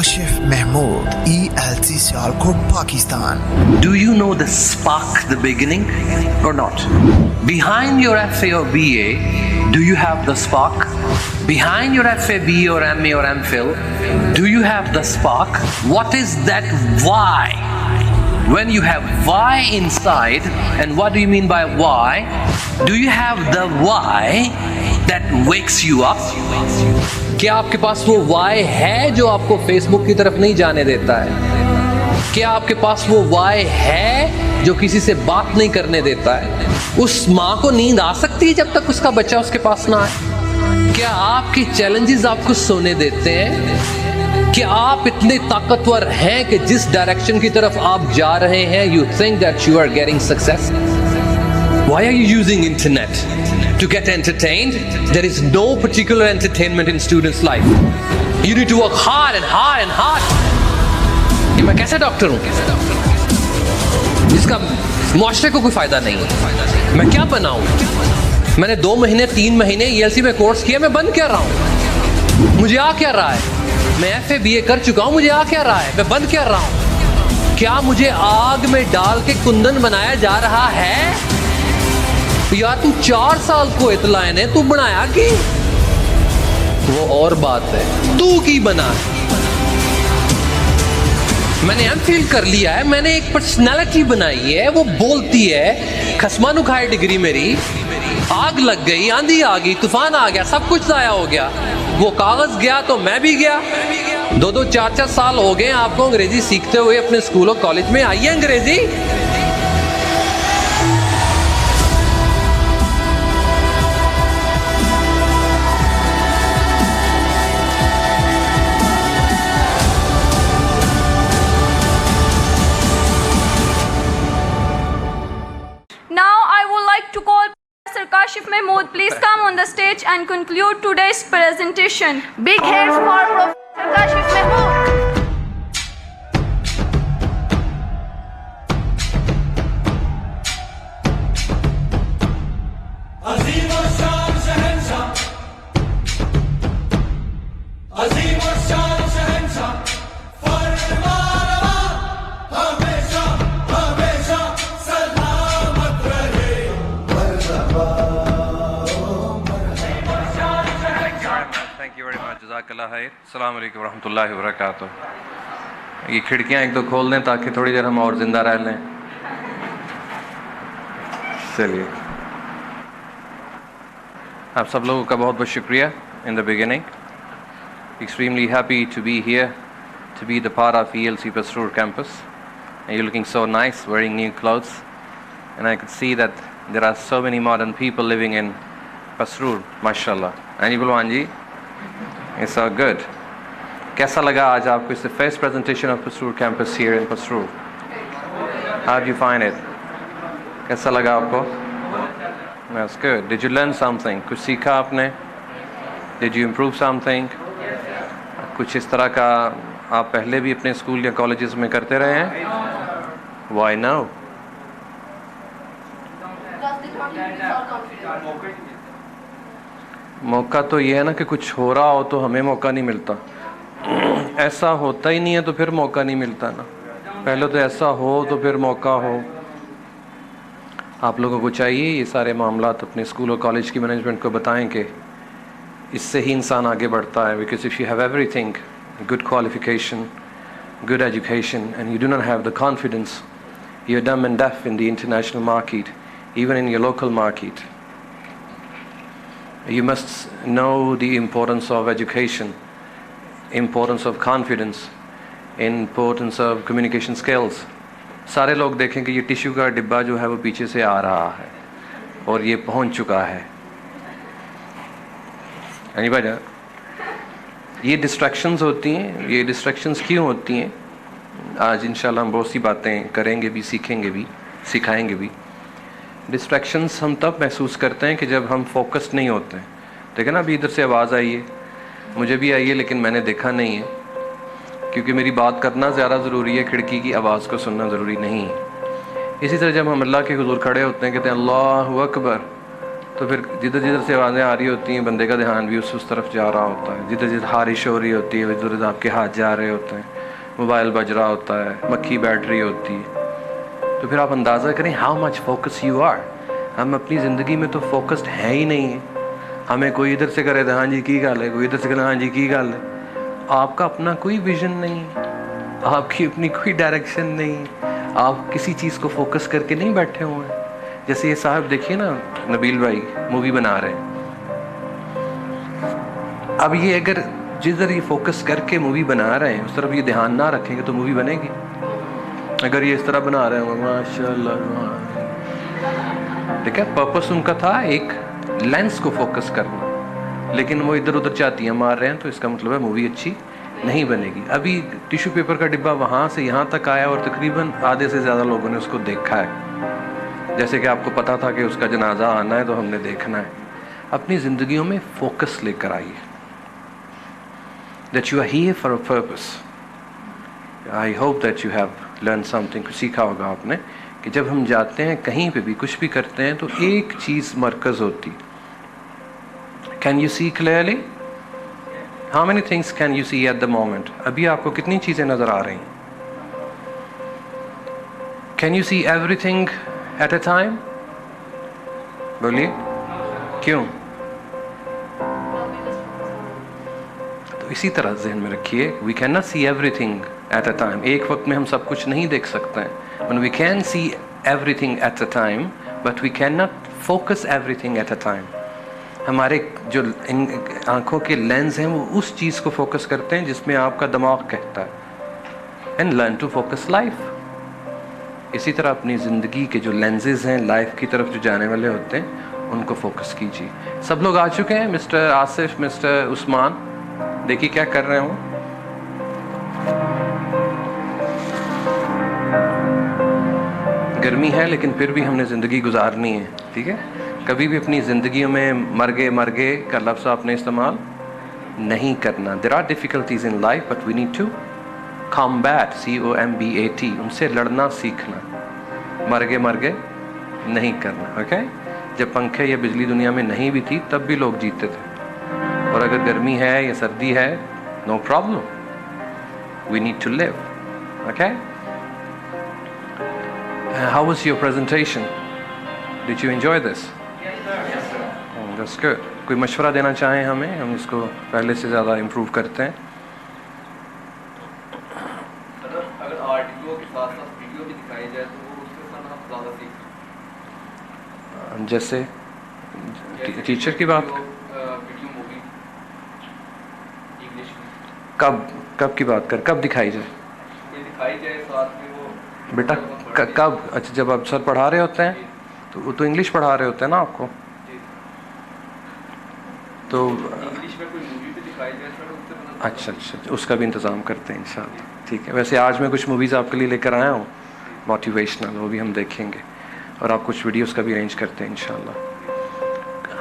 Kashif Mahmood, ELC Sialkot, Pakistan. Do you know the spark, the beginning, or not? Behind your FA or BA, do you have the spark? Behind your FA, BA or MA or MPhil, do you have the spark? What is that why? When you have why inside, and what do you mean by why? Do you have the why that wakes you up? क्या आपके पास वो why है जो आपको Facebook की तरफ नहीं जाने देता है? क्या आपके पास वो why है जो किसी से बात नहीं करने देता है? उस माँ को नींद आ सकती है जब तक उसका बच्चा उसके पास ना आए? क्या आपके चैलेंजेस आपको सोने देते हैं? क्या आप इतने ताकतवर हैं कि जिस डायरेक्शन की तरफ आप जा रहे हैं, you think that you are getting success? Why are you using internet? To get entertained? There is no particular entertainment in students' life. You need to work hard and hard and hard. ये मैं कैसे doctor हूँ जिसका मुआशरे को कोई फायदा नहीं है? मैं क्या बनाऊँ? मैंने 2 महीने 3 महीने ELC में कोर्स किया, मैं बंद क्या रहा हूँ? मुझे आ क्या रहा है? मैं FA BA कर चुका हूँ, मुझे आ क्या रहा है? मैं बंद क्या रहा हूँ? क्या मुझे आग में डाल के कुंदन बनाया जा रहा है? यार तू 4 साल को इतलाए ने तू बनाया कि वो और बात है, तू की बना। मैंने MPhil कर लिया है, मैंने एक पर्सनालिटी बनाई है, वो बोलती है। खसमानु खाए डिग्री मेरी, आग लग गई, आंधी आ गई, तूफान आ गया, सब कुछ ज़ाया हो गया। वो कागज गया तो मैं भी गया। 2-2 4-4 साल हो गए आपको अंग्रेजी सीखते हुए अपने स्कूल और कॉलेज में। आइए अंग्रेजी। Kashif Mahmood, please come on the stage and conclude today's presentation. Big hands for Professor Kashif Mahmood. अस्सलाम वालेकुम रहमतुल्लाहि व बरकातुहू। ये खिड़कियाँ एक दो खोल दें ताकि थोड़ी देर हम और ज़िंदा रह लें। चलिए, आप सब लोगों का बहुत बहुत शुक्रिया। In the beginning, extremely happy to be here, to be the part of ELC Pasroor campus. And you're looking so nice, wearing new clothes. And I could see that there are so many modern people living in Pasroor, mashallah. And Bulwan ji, it's so good. कैसा लगा आज आपको? It's the first presentation of Pasroor campus here in Pasroor. How did you find it? कैसा लगा आपको? That's good. Did you learn something? कुछ सीखा आपने? Did you improve something? कुछ इस तरह का आप पहले भी अपने स्कूल या कॉलेजेस में करते रहे हैं? Why no? मौका तो ये है ना कि कुछ हो रहा हो तो हमें मौका नहीं मिलता। ऐसा होता ही नहीं है तो फिर मौका नहीं मिलता ना। पहले तो ऐसा हो तो फिर मौका हो। आप लोगों को चाहिए ये सारे मामलात अपने स्कूल और कॉलेज की मैनेजमेंट को बताएं कि इससे ही इंसान आगे बढ़ता है। Because if you have everything, good qualification, good education, and you do not have the confidence, you're dumb and deaf in the international market, even in your local market. You must know the importance of education, importance of confidence, importance of communication skills. सारे लोग देखें कि ये tissue का डिब्बा जो है वो पीछे से आ रहा है और ये पहुंच चुका है। Anybody? ये डिस्ट्रैक्शंस होती हैं। ये डिस्ट्रैक्शंस क्यों होती हैं? आज इंशाल्लाह हम बहुत सी बातें करेंगे भी, सीखेंगे भी, सिखाएंगे भी। डिस्ट्रैक्शंस हम तब महसूस करते हैं कि जब हम फोकस्ड नहीं होते हैं। देखें ना, अभी इधर से आवाज़ आई है, मुझे भी आई है लेकिन मैंने देखा नहीं है, क्योंकि मेरी बात करना ज़्यादा ज़रूरी है, खिड़की की आवाज़ को सुनना ज़रूरी नहीं है। इसी तरह जब हम अल्लाह के हुज़ूर खड़े होते हैं, कहते हैं अल्लाहु अकबर, तो फिर जिधर जिधर से आवाज़ें आ रही होती हैं बंदे का ध्यान भी उस तरफ जा रहा होता है, जिधर जिधर हारिश हो रही होती है इधर उधर आपके हाथ जा रहे होते हैं, मोबाइल बज रहा होता है, मक्खी बैठ रही होती है। तो फिर आप अंदाज़ा करें how much focus you are. हम अपनी ज़िंदगी में तो फोकस्ड है ही नहीं है। हमें कोई इधर से करे तो हाँ जी की गल है, कोई इधर से करे हाँ जी की गल है। आपका अपना कोई विजन नहीं, आपकी अपनी कोई डायरेक्शन नहीं, आप किसी चीज़ को फोकस करके नहीं बैठे हुए हैं। जैसे ये साहब देखिए ना, नबील भाई मूवी बना रहे हैं। अब ये अगर जिधर ये फोकस करके मूवी बना रहे हैं उस तरफ ये ध्यान ना रखेंगे तो मूवी बनेगी। अगर ये इस तरह बना रहे होंगे माशाल्लाह, ठीक है, पर्पस उनका था एक लेंस को फोकस करना, लेकिन वो इधर उधर चातियाँ मार रहे हैं तो इसका मतलब है मूवी अच्छी नहीं बनेगी। अभी टिश्यू पेपर का डिब्बा वहाँ से यहाँ तक आया और तकरीबन आधे से ज़्यादा लोगों ने उसको देखा है। जैसे कि आपको पता था कि उसका जनाजा आना है तो हमने देखना है। अपनी ज़िंदगियों में फोकस लेकर आइए। That you are here for a purpose. I hope that you have learned something. कुछ सीखा होगा आपने कि जब हम जाते हैं कहीं पे भी कुछ भी करते हैं तो एक चीज़ मरकज़ होती। Can you see clearly? How many things can you see at the moment? अभी आपको कितनी चीज़ें नज़र आ रही हैं? Can you see everything at a time? बोलिए क्यों? तो इसी तरह ज़हन में रखिए, we cannot see everything at a time. एक वक्त में हम सब कुछ नहीं देख सकते हैं। When we can see everything at a time, but we cannot focus everything at a time. हमारे जो इन आँखों के लेंस हैं वो उस चीज़ को फोकस करते हैं जिसमें आपका दिमाग कहता है। And learn to focus life. इसी तरह अपनी ज़िंदगी के जो लेंसेज हैं लाइफ की तरफ जो जाने वाले होते हैं उनको फोकस कीजिए। सब लोग आ चुके हैं? मिस्टर आसिफ, मिस्टर उस्मान, देखिए क्या कर रहे हो। गर्मी है लेकिन फिर भी हमने ज़िंदगी गुजारनी है, ठीक है। कभी भी अपनी ज़िंदगी में मर गए का लफ्ज़ आपने इस्तेमाल नहीं करना। There are difficulties in life but we need to combat, COMBAT, उनसे लड़ना सीखना। मर गए नहीं करना, ओके। जब पंखे या बिजली दुनिया में नहीं भी थी तब भी लोग जीते थे। और अगर गर्मी है या सर्दी है, no problem, we need to live, okay. How was your presentation? Did you enjoy this? That's good. कोई मशवरा देना चाहें हमें, हम इसको पहले से ज़्यादा इम्प्रूव करते हैं। अगर आर्टिकलों के साथ साथ वीडियो भी दिखाई जाए तो वो उसके साथ हम ज़्यादा सीख सकते हैं। जैसे टीचर की बात, वीडियो मूवी इंग्लिश में कब की बात कर, कब दिखाई जाए? कोई दिखाई जाए साथ में वो बेटा कब? अच्छा, जब आप सर पढ़ा रहे होते हैं तो वो तो इंग्लिश पढ़ा रहे होते हैं ना आपको, तो इंग्लिश में कोई मूवी भी दिखाई जाए सर उससे मतलब अच्छा, उसका भी इंतज़ाम करते हैं इंशाल्लाह, ठीक है। वैसे आज मैं कुछ मूवीज़ आपके लिए लेकर आया हूँ मोटिवेशनल, वो भी हम देखेंगे, और आप कुछ वीडियोस का भी अरेंज करते हैं इंशाल्लाह।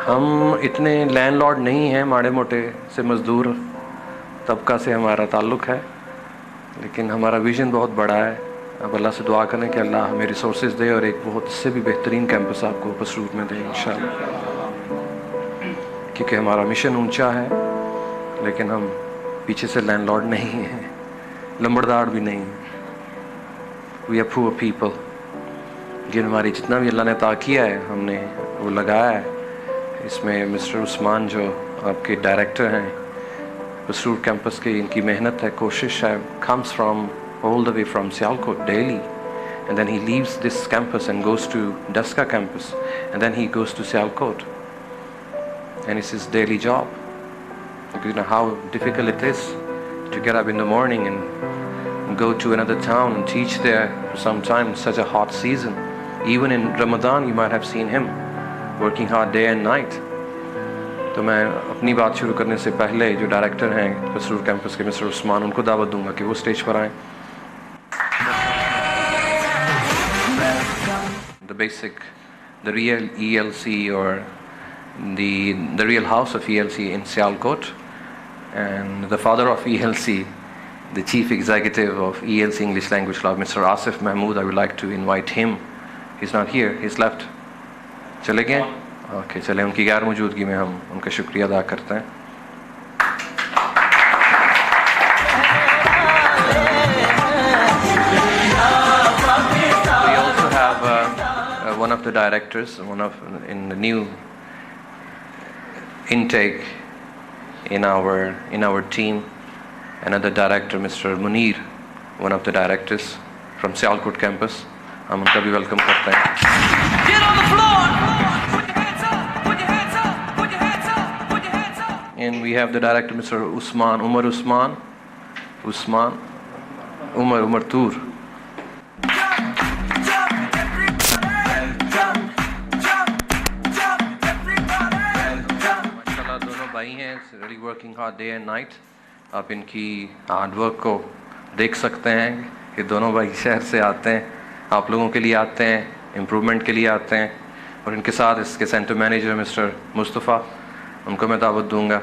हम इतने लैंडलॉर्ड नहीं हैं, माड़े मोटे से मज़दूर तबका से हमारा ताल्लुक़ है, लेकिन हमारा विज़न बहुत बड़ा है। अब अल्लाह से दुआ करें कि अल्लाह हमें रिसोर्सेज दे और एक बहुत से भी बेहतरीन कैंपस आपको पसरूर में दे इंशाल्लाह, क्योंकि हमारा मिशन ऊंचा है लेकिन हम पीछे से लैंडलॉर्ड नहीं हैं, लंबड़दार भी नहीं हैं। We are poor people. लेकिन हमारी जितना भी अल्लाह ने अता किया है हमने वो लगाया है। इसमें मिस्टर उस्मान जो आपके डायरेक्टर हैं पसरूर कैंपस के, इनकी मेहनत है, कोशिश है, comes from all the way from Sialkot, Delhi, and then he leaves this campus and goes to Daska campus, and then he goes to Sialkot, and it's his daily job. You know how difficult it is to get up in the morning and go to another town and teach there for some time in such a hot season. Even in Ramadan you might have seen him working hard day and night. तो मैं अपनी बात शुरू करने से पहले जो director हैं पसरूर कैंपस के मिस्टर उस्मान, उनको दावत दूंगा कि वो स्टेज पर आएँ। The real ELC or the real house of ELC in Sialkot, and the father of ELC, the chief executive of ELC English Language Club, Mr. Asif Mahmood. I would like to invite him. He's not here, he's left. चले गए? Okay, चले उनकी गैर मौजूदगी में हम उनका शुक्रिया अदा करते हैं. We also have one of the directors, in the new intake in our team, another director, Mr. Munir, one of the directors from Sialkot campus. हम उनका भी वेलकम करते हैं. Get on the floor! Put your hands up! Put your hands up! Put your hands up! Put your hands up! And we have the director, Mr. Umar Tur. माशाल्लाह दोनों भाई हैं, really working hard day and night. आप इनकी hard work को देख सकते हैं कि दोनों भाई शहर से आते हैं, आप लोगों के लिए आते हैं, इम्प्रूवमेंट के लिए आते हैं. और इनके साथ इसके सेंटर मैनेजर मिस्टर मुस्तफ़ा, उनको मैं दावत दूंगा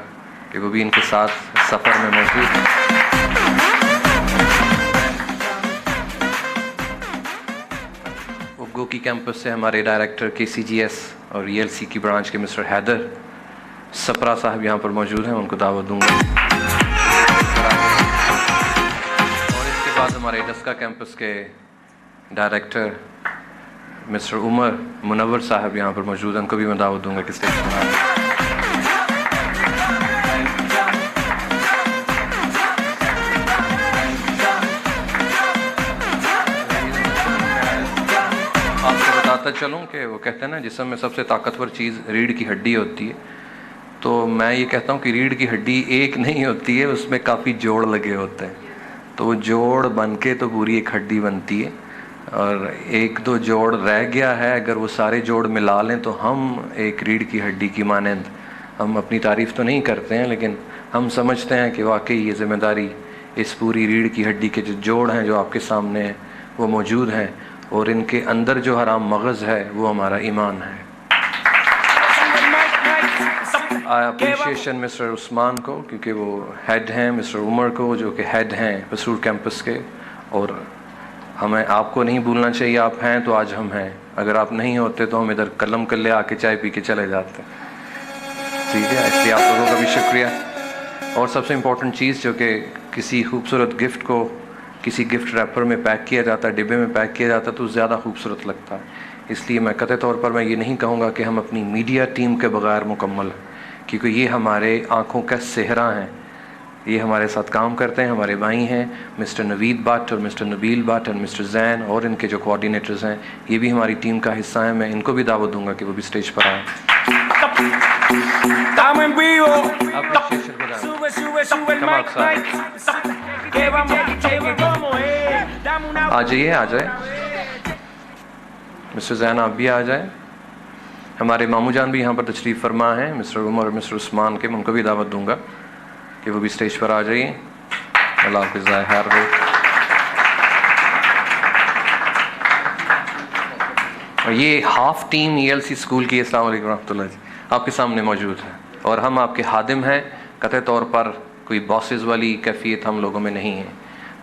कि वो भी इनके साथ सफ़र में मौजूद हैं. उग्गो की कैंपस से हमारे डायरेक्टर KCGS और ELC की ब्रांच के मिस्टर हैदर सपरा साहब यहाँ पर मौजूद हैं, उनको दावत दूंगा. और इसके बाद हमारे डस्का कैंपस के डायरेक्टर मिस्टर उमर मुनव्वर साहब यहाँ पर मौजूद हैं, उनको भी मैं दावत दूंगा कि स्टेज पर आएं. आपको बताता चलूँ कि वो कहते हैं ना, जिस्म में सबसे ताकतवर चीज़ रीढ़ की हड्डी होती है. तो मैं ये कहता हूँ कि रीढ़ की हड्डी एक नहीं होती है, उसमें काफ़ी जोड़ लगे होते हैं. तो वो जोड़ बन के तो पूरी एक हड्डी बनती है. और एक दो जोड़ रह गया है, अगर वो सारे जोड़ मिला लें तो हम एक रीढ़ की हड्डी की मानंद. हम अपनी तारीफ़ तो नहीं करते हैं, लेकिन हम समझते हैं कि वाकई ये ज़िम्मेदारी इस पूरी रीढ़ की हड्डी के जो जोड़ हैं जो आपके सामने हैं वो मौजूद हैं, और इनके अंदर जो हराम मगज़ है वो हमारा ईमान है. आई अप्रिशिएशन मिस्टर उस्मान को, क्योंकि वो हेड हैं, मिस्टर उमर को जो कि हेड हैं पसरूर कैंपस के. और हमें आपको नहीं भूलना चाहिए, आप हैं तो आज हम हैं. अगर आप नहीं होते तो हम इधर कलम कल्ले आके चाय पी के चले जाते. ठीक है, इसलिए आप लोगों का भी शुक्रिया. और सबसे इम्पोर्टेंट चीज़, जो कि किसी खूबसूरत गिफ्ट को किसी गिफ्ट रैपर में पैक किया जाता है, डिब्बे में पैक किया जाता है, तो ज़्यादा खूबसूरत लगता है. इसलिए मैं कतई तौर पर मैं ये नहीं कहूँगा कि हम अपनी मीडिया टीम के बगैर मुकम्मल, क्योंकि ये हमारे आँखों का सेहरा हैं. ये हमारे साथ काम करते हैं, हमारे भाई हैं मिस्टर नवीद भट्ट और मिस्टर नबील भट्ट और मिस्टर जैन, और इनके जो कोऑर्डिनेटर्स हैं ये भी हमारी टीम का हिस्सा हैं. मैं इनको भी दावत दूंगा कि वो भी स्टेज पर आएँ. आ जाइए मिस्टर जैन, आप भी आ जाए. हमारे मामू जान भी यहाँ पर तशरीफ़ फरमा हैं, मिस्टर उमर और मिस्टर उस्मान के. मैं उनको भी दावत दूंगा कि वो भी स्टेज पर आ जाइए. अल्लाह हाफ़िज़. और ये हाफ टीम ELC स्कूल की, अस्सलाम वालेकुम रहमतुल्लाह जी, आपके सामने मौजूद है. और हम आपके खादिम हैं, कतई तौर पर कोई बॉसेस वाली कैफियत हम लोगों में नहीं है.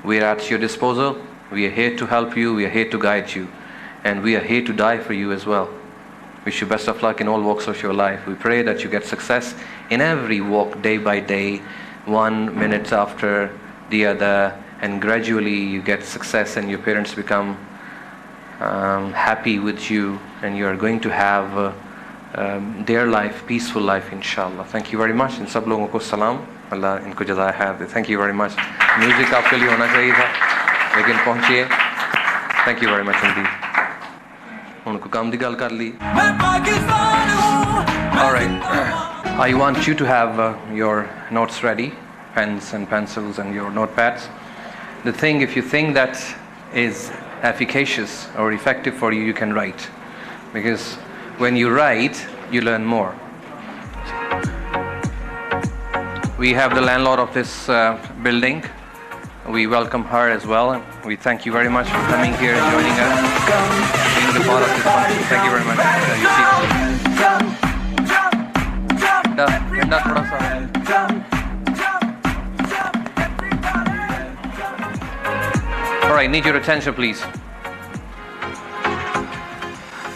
We are at your disposal, we are here to help you, we are here to guide you, and we are here to die for you as well. Wish you best of luck in all walks of your life. We pray that you get success in every walk, day by day, 1 minute after the other, and gradually you get success and your parents become happy with you, and you are going to have their life, peaceful life, inshallah. Thank you very much. इन सब लोगों को सलाम, अल्लाह इनको जज़ाए खैर दे. Thank you very much. Music आपके लिए होना चाहिए था, लेकिन पहुँचिए. Thank you very much indeed. उनको काम दी गल कर ली. All right. I want you to have your notes ready, pens and pencils and your notepads. The thing, if you think that is efficacious or effective for you, you can write, because when you write, you learn more. We have the landlord of this building. We welcome her as well, and we thank you very much for coming here and joining us, being the part of this function. Thank you very much. All right, need your attention, please.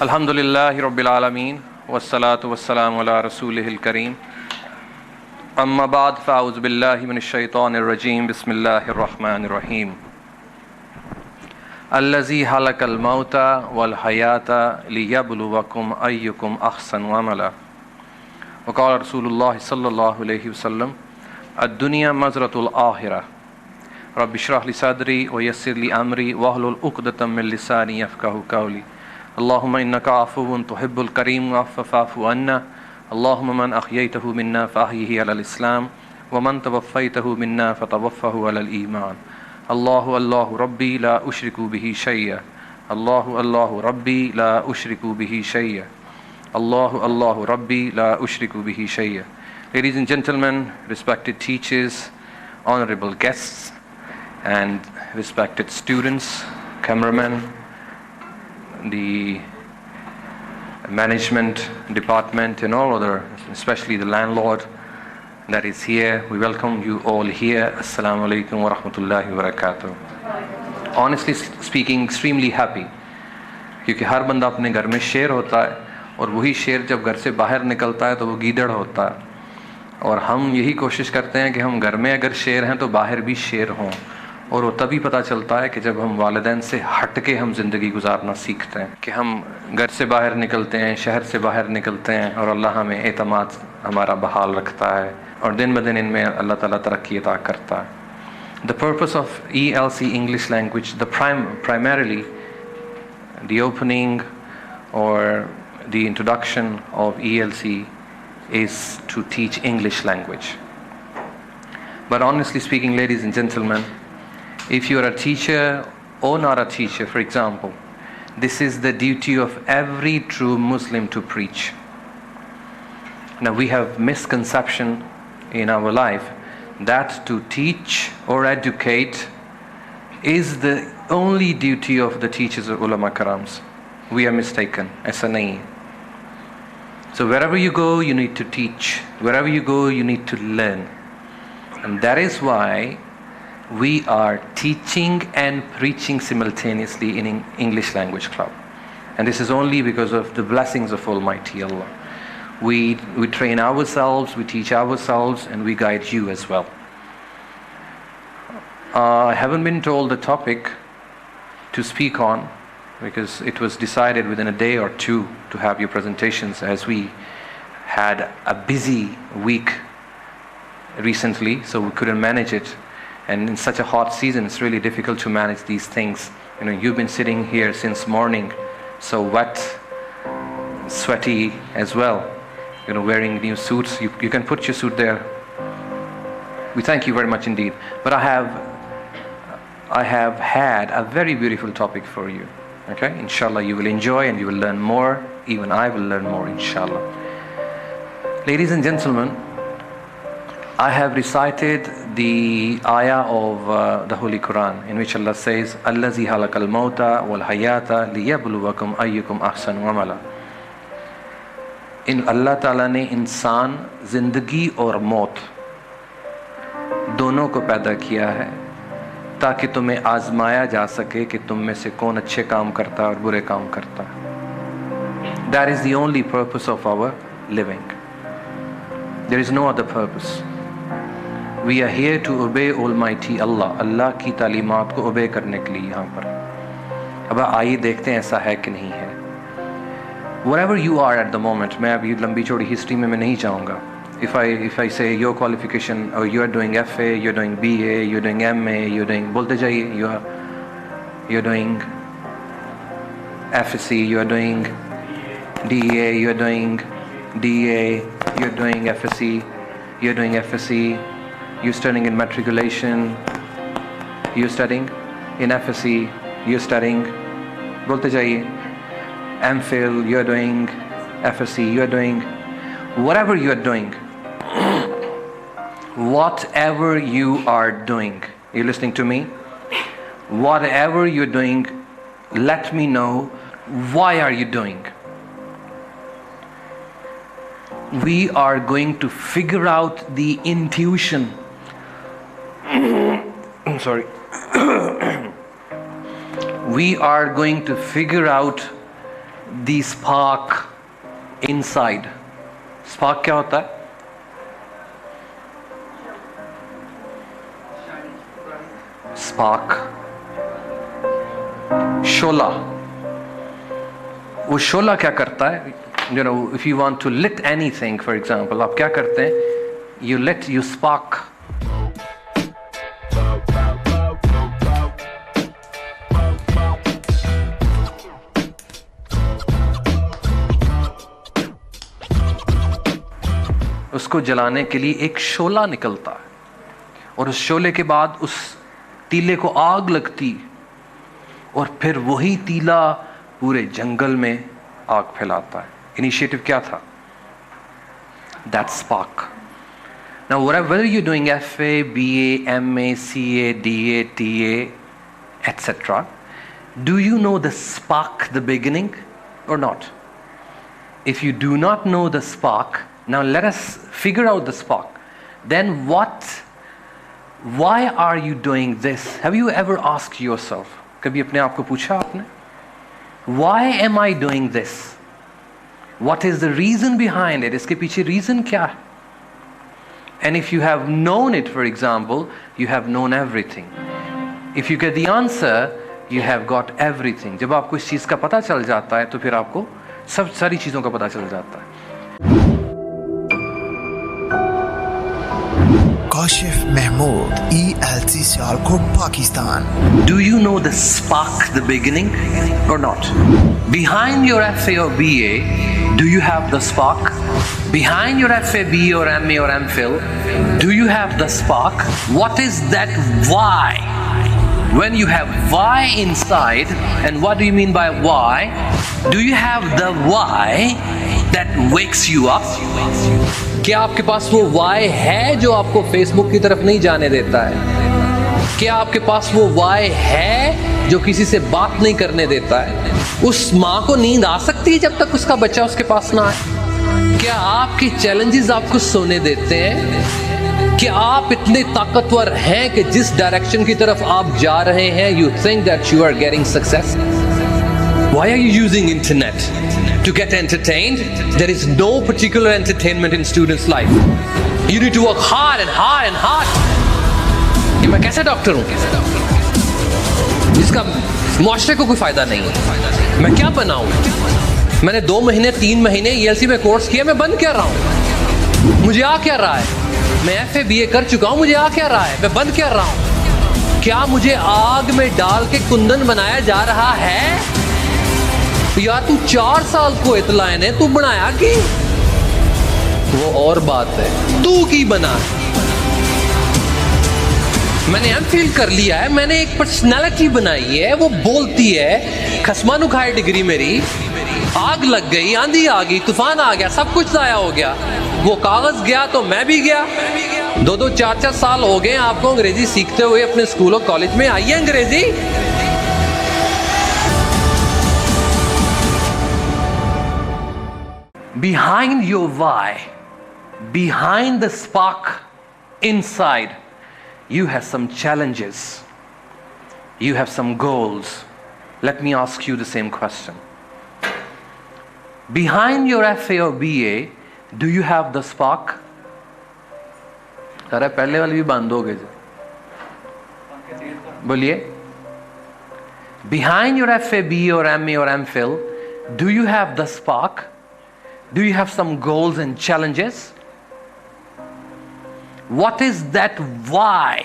Alhamdulillahi Rabbil Alameen, वस्सलातु वस्सलामु अला रसूलिहिल करीम अम्मा बाद फ़अऊज़ु बिल्लाहि मिनश शैतानिर रजीम बिस्मिल्लाहिर रहमानिर रहीम अल्लज़ी हलकल मौता वल हयाता लियब्लुवकुम अय्युकुम अहसनु अमला वक़ाल रसूलुल्लाह सल्लल्लाहु अलैहि वसल्लम अद्दुनिया मज़रतुल आखिरा रब्बि इश्रह लि सदरी व यस्सिर लि अमरी वहलुल उक़दतम मिन लिसानी यफ़क़हू क़ौली अल्लाहुम्मा इन्नका अफ़ुव्वुन तुहिब्बुल करीम फ़अफ़ु अन्ना अल्लाहुम्मा मन अहयैतहु मिन्ना फ़अहयिही अलल इस्लाम व मन तवफ़्फ़ैतहु मिन्ना फ़तवफ़्फ़हु अलल ईमान अल्लाहु अल्लाहु रब्बी ला उश्रिकु बिही शैय्या अल्लाहु अल्लाहु रब्बी ला उश्रिकु बिही शैय्या अल्लाहु अल्लाहु रब्बी ला उश्रिकु बिही शैय्या. Ladies and gentlemen, respected teachers, honorable guests and respected students, cameramen, the management department and all other, especially the landlord that is here, we welcome you all here. Assalamu alaikum wa rahmatullahi wa barakatuh. Honestly speaking, extremely happy क्योंकि हर बंदा अपने घर में शेर होता है और वही शेर जब घर से बाहर निकलता है तो वो गीदड़ होता है और हम यही कोशिश करते हैं कि हम घर में अगर शेर हैं तो बाहर भी शेर हों और वो तभी पता चलता है कि जब हम वालिदैन से हट के हम ज़िंदगी गुजारना सीखते हैं कि हम घर से बाहर निकलते हैं, शहर से बाहर निकलते हैं और अल्लाह हमें एतमाद हमारा बहाल रखता है और दिन ब दिन इनमें अल्लाह ताला तरक्की अता करता है. The purpose of ELC English language, primarily the opening or the introduction of ELC is to teach English language. But honestly speaking, ladies and gentlemen, if you are a teacher or not a teacher, for example, this is the duty of every true Muslim to preach. Now we have misconception in our life that to teach or educate is the only duty of the teachers of ulama karams. We are mistaken. Aisa nahi hai. So wherever you go, you need to teach. Wherever you go, you need to learn. And that is why we are teaching and preaching simultaneously in English Language Club. And this is only because of the blessings of Almighty Allah. We train ourselves, we teach ourselves, and we guide you as well. I haven't been told the topic to speak on because it was decided within a day or two to have your presentations as we had a busy week recently, so we couldn't manage it. And in such a hot season, it's really difficult to manage these things. You know, you've been sitting here since morning, so wet, sweaty as well. You know, wearing new suits. You can put your suit there. We thank you very much indeed. But I have had a very beautiful topic for you. Okay, inshallah, you will enjoy and you will learn more. Even I will learn more, inshallah. Ladies and gentlemen, I have recited the ayah of the Holy Quran in which Allah says, "Allazi halakal mauta wal hayata liyabluwakum ayyukum ahsanu amala." In Allah Ta'ala ने इंसान जिंदगी और मौत दोनों को पैदा किया है ताकि तुम्हें आजमाया जा सके कि तुम में से कौन अच्छे काम करता है और बुरे काम करता है. That is the only purpose of our living. There is no other purpose. We are here to obey Almighty Allah. अल्लाह की तालीमात को obey करने के लिए यहाँ पर. अब आइए देखते हैं ऐसा है कि नहीं है. Whatever you are at the moment, मैं अभी लंबी चौड़ी history में मैं नहीं जाऊँगा. If I say your qualification, or you are doing FA, you're doing BA, you're doing MA, you're doing बोलते जाइए, you're doing FSC, you're doing DA, you're doing DA, you're doing FSC, you're doing FSC, you're studying in matriculation, you're studying in FSC, you're studying बोलते जाइए MPhil, you're doing FSC, you're doing whatever you're doing. Whatever you are doing, you listening to me? Whatever you're doing, let me know why are you doing. We are going to figure out the intuition. I'm sorry. We are going to figure out the spark inside. Spark क्या होता है? Spark, शोला. वो शोला क्या करता है? You know, if you want to lit anything, for example, आप क्या करते हैं? You spark. उसको जलाने के लिए एक शोला निकलता है, और उस शोले के बाद उस तीले को आग लगती, और फिर वही तीला पूरे जंगल में आग फैलाता है. इनिशिएटिव क्या था? That spark. Now whether you're doing FA, BA, MA, CA, DA, TA, etc., do you know the spark, the beginning, or not? If you do not know the spark, now let us figure out the spark. Then why are you doing this? Have you ever asked yourself? कभी अपने आप को पूछा आपने? Why am I doing this? What is the reason behind it? इसके पीछे reason क्या है? And if you have known it, for example, you have known everything. If you get the answer, you have got everything. जब आपको इस चीज का पता चल जाता है, तो फिर आपको सब सारी चीजों का पता चल जाता है. Kashif Mahmood, ELC Sialkot, Pakistan. Do you know the spark, the beginning, or not? Behind your FA or BA, do you have the spark? Behind your FA, BA or MA or MPhil, do you have the spark? What is that why? When you have why inside, and what do you mean by why? Do you have the why that wakes you up? क्या आपके पास वो why है जो आपको Facebook की तरफ नहीं जाने देता है? क्या आपके पास वो why है जो किसी से बात नहीं करने देता है? उस माँ को नींद आ सकती है जब तक उसका बच्चा उसके पास ना आए? क्या आपके चैलेंजेस आपको सोने देते हैं? क्या आप इतने ताकतवर हैं कि जिस डायरेक्शन की तरफ आप जा रहे हैं, you think that you are getting success? Why are you using internet? To get entertained? There is no particular entertainment in students' life. You need to work hard and hard and hard. ये मैं कैसे doctor हूँ जिसका मुआशरे को कोई फायदा नहीं है? मैं क्या बनाऊँ? मैंने 2 महीने 3 महीने ELC में कोर्स किया, मैं बंद क्या रहा हूँ? मुझे आ क्या रहा है? मैं FA BA कर चुका हूँ, मुझे आ क्या रहा है? मैं बंद क्या रहा हूँ? क्या मुझे आग में डाल के कुंदन बनाया जा रहा है? यार तू 4 साल को इतलाए ने तू बनाया कि वो और बात है, तू की बना. मैंने MPhil कर लिया है, मैंने एक पर्सनालिटी बनाई है, वो बोलती है. खसमानु खाए डिग्री मेरी, आग लग गई, आंधी आ गई, तूफान आ गया, सब कुछ ज़ाया हो गया. वो कागज गया तो मैं भी गया. 2-2 4-4 साल हो गए आपको अंग्रेजी सीखते हुए अपने स्कूल और कॉलेज में. आइए अंग्रेजी. Behind your why, behind the spark inside, you have some challenges. You have some goals. Let me ask you the same question. Behind your FA or BA, do you have the spark? अरे पहले वाले भी बंद हो गए. बोलिए. Behind your FA, BA or MA or MPhil, do you have the spark? Do you have some goals and challenges? What is that why?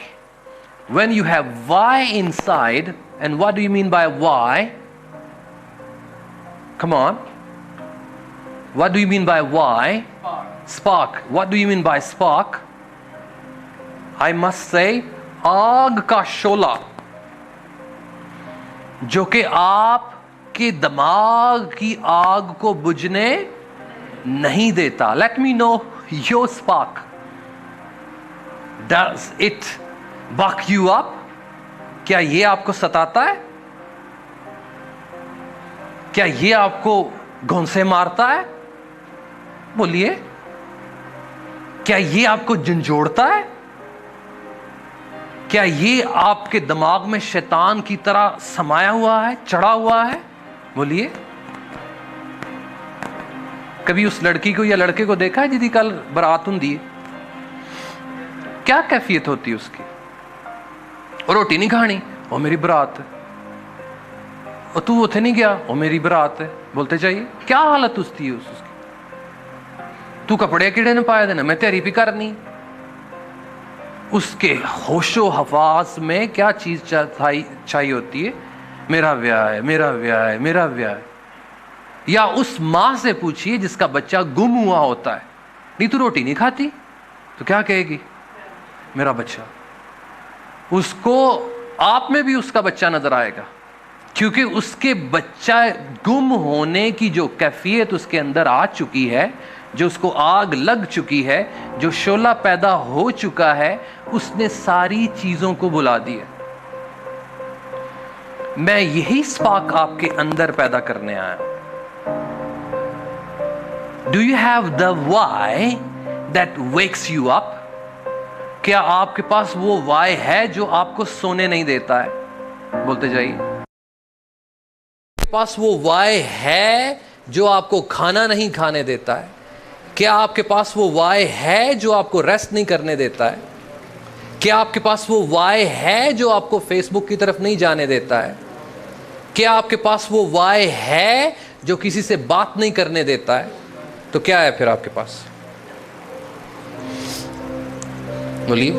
When you have why inside, and what do you mean by why? Come on. What do you mean by why? Spark. What do you mean by spark? I must say, आग का शोला जो कि आपके दिमाग की आग को बुझने नहीं देता. Let me know your spark. Does it buck you up? क्या ये आपको सताता है? क्या ये आपको घोंसे मारता है? बोलिए. क्या ये आपको झंझोड़ता है? क्या ये आपके दिमाग में शैतान की तरह समाया हुआ है, चढ़ा हुआ है? बोलिए. कभी उस लड़की को या लड़के को देखा है जिदी कल बरात हुंदी है? क्या कैफियत होती है उसकी? और रोटी नहीं खानी, वो मेरी बरात है। और तू उथे नहीं गया, वो मेरी बरात है। बोलते चाहिए क्या हालत उसकी उसकी। तू कपड़े किड़े ने पाए देना, मैं तेरी भी करनी। उसके होशो हवास में क्या चीज चाहिए होती है? मेरा ब्याह है, मेरा ब्याह है, मेरा ब्याह है। या उस मां से पूछिए जिसका बच्चा गुम हुआ होता है, नहीं तू रोटी नहीं खाती, तो क्या कहेगी? मेरा बच्चा। उसको आप में भी उसका बच्चा नजर आएगा, क्योंकि उसके बच्चा गुम होने की जो कैफियत उसके अंदर आ चुकी है, जो उसको आग लग चुकी है, जो शोला पैदा हो चुका है, उसने सारी चीजों को बुला दिया। मैं यही स्पार्क आपके अंदर पैदा करने आया हूं। Do you have the why that wax you up? क्या आपके पास वो व्हाई है जो आपको सोने नहीं देता है? बोलते जाइए। आपके पास वो व्हाई है जो आपको खाना नहीं खाने देता है? क्या आपके पास वो व्हाई है जो आपको रेस्ट नहीं करने देता है? क्या आपके पास वो व्हाई है जो आपको फेसबुक की तरफ नहीं जाने देता है? क्या आपके पास वो व्हाई है जो किसी से बात नहीं करने देता है? तो क्या है फिर आपके पास? बोलिए,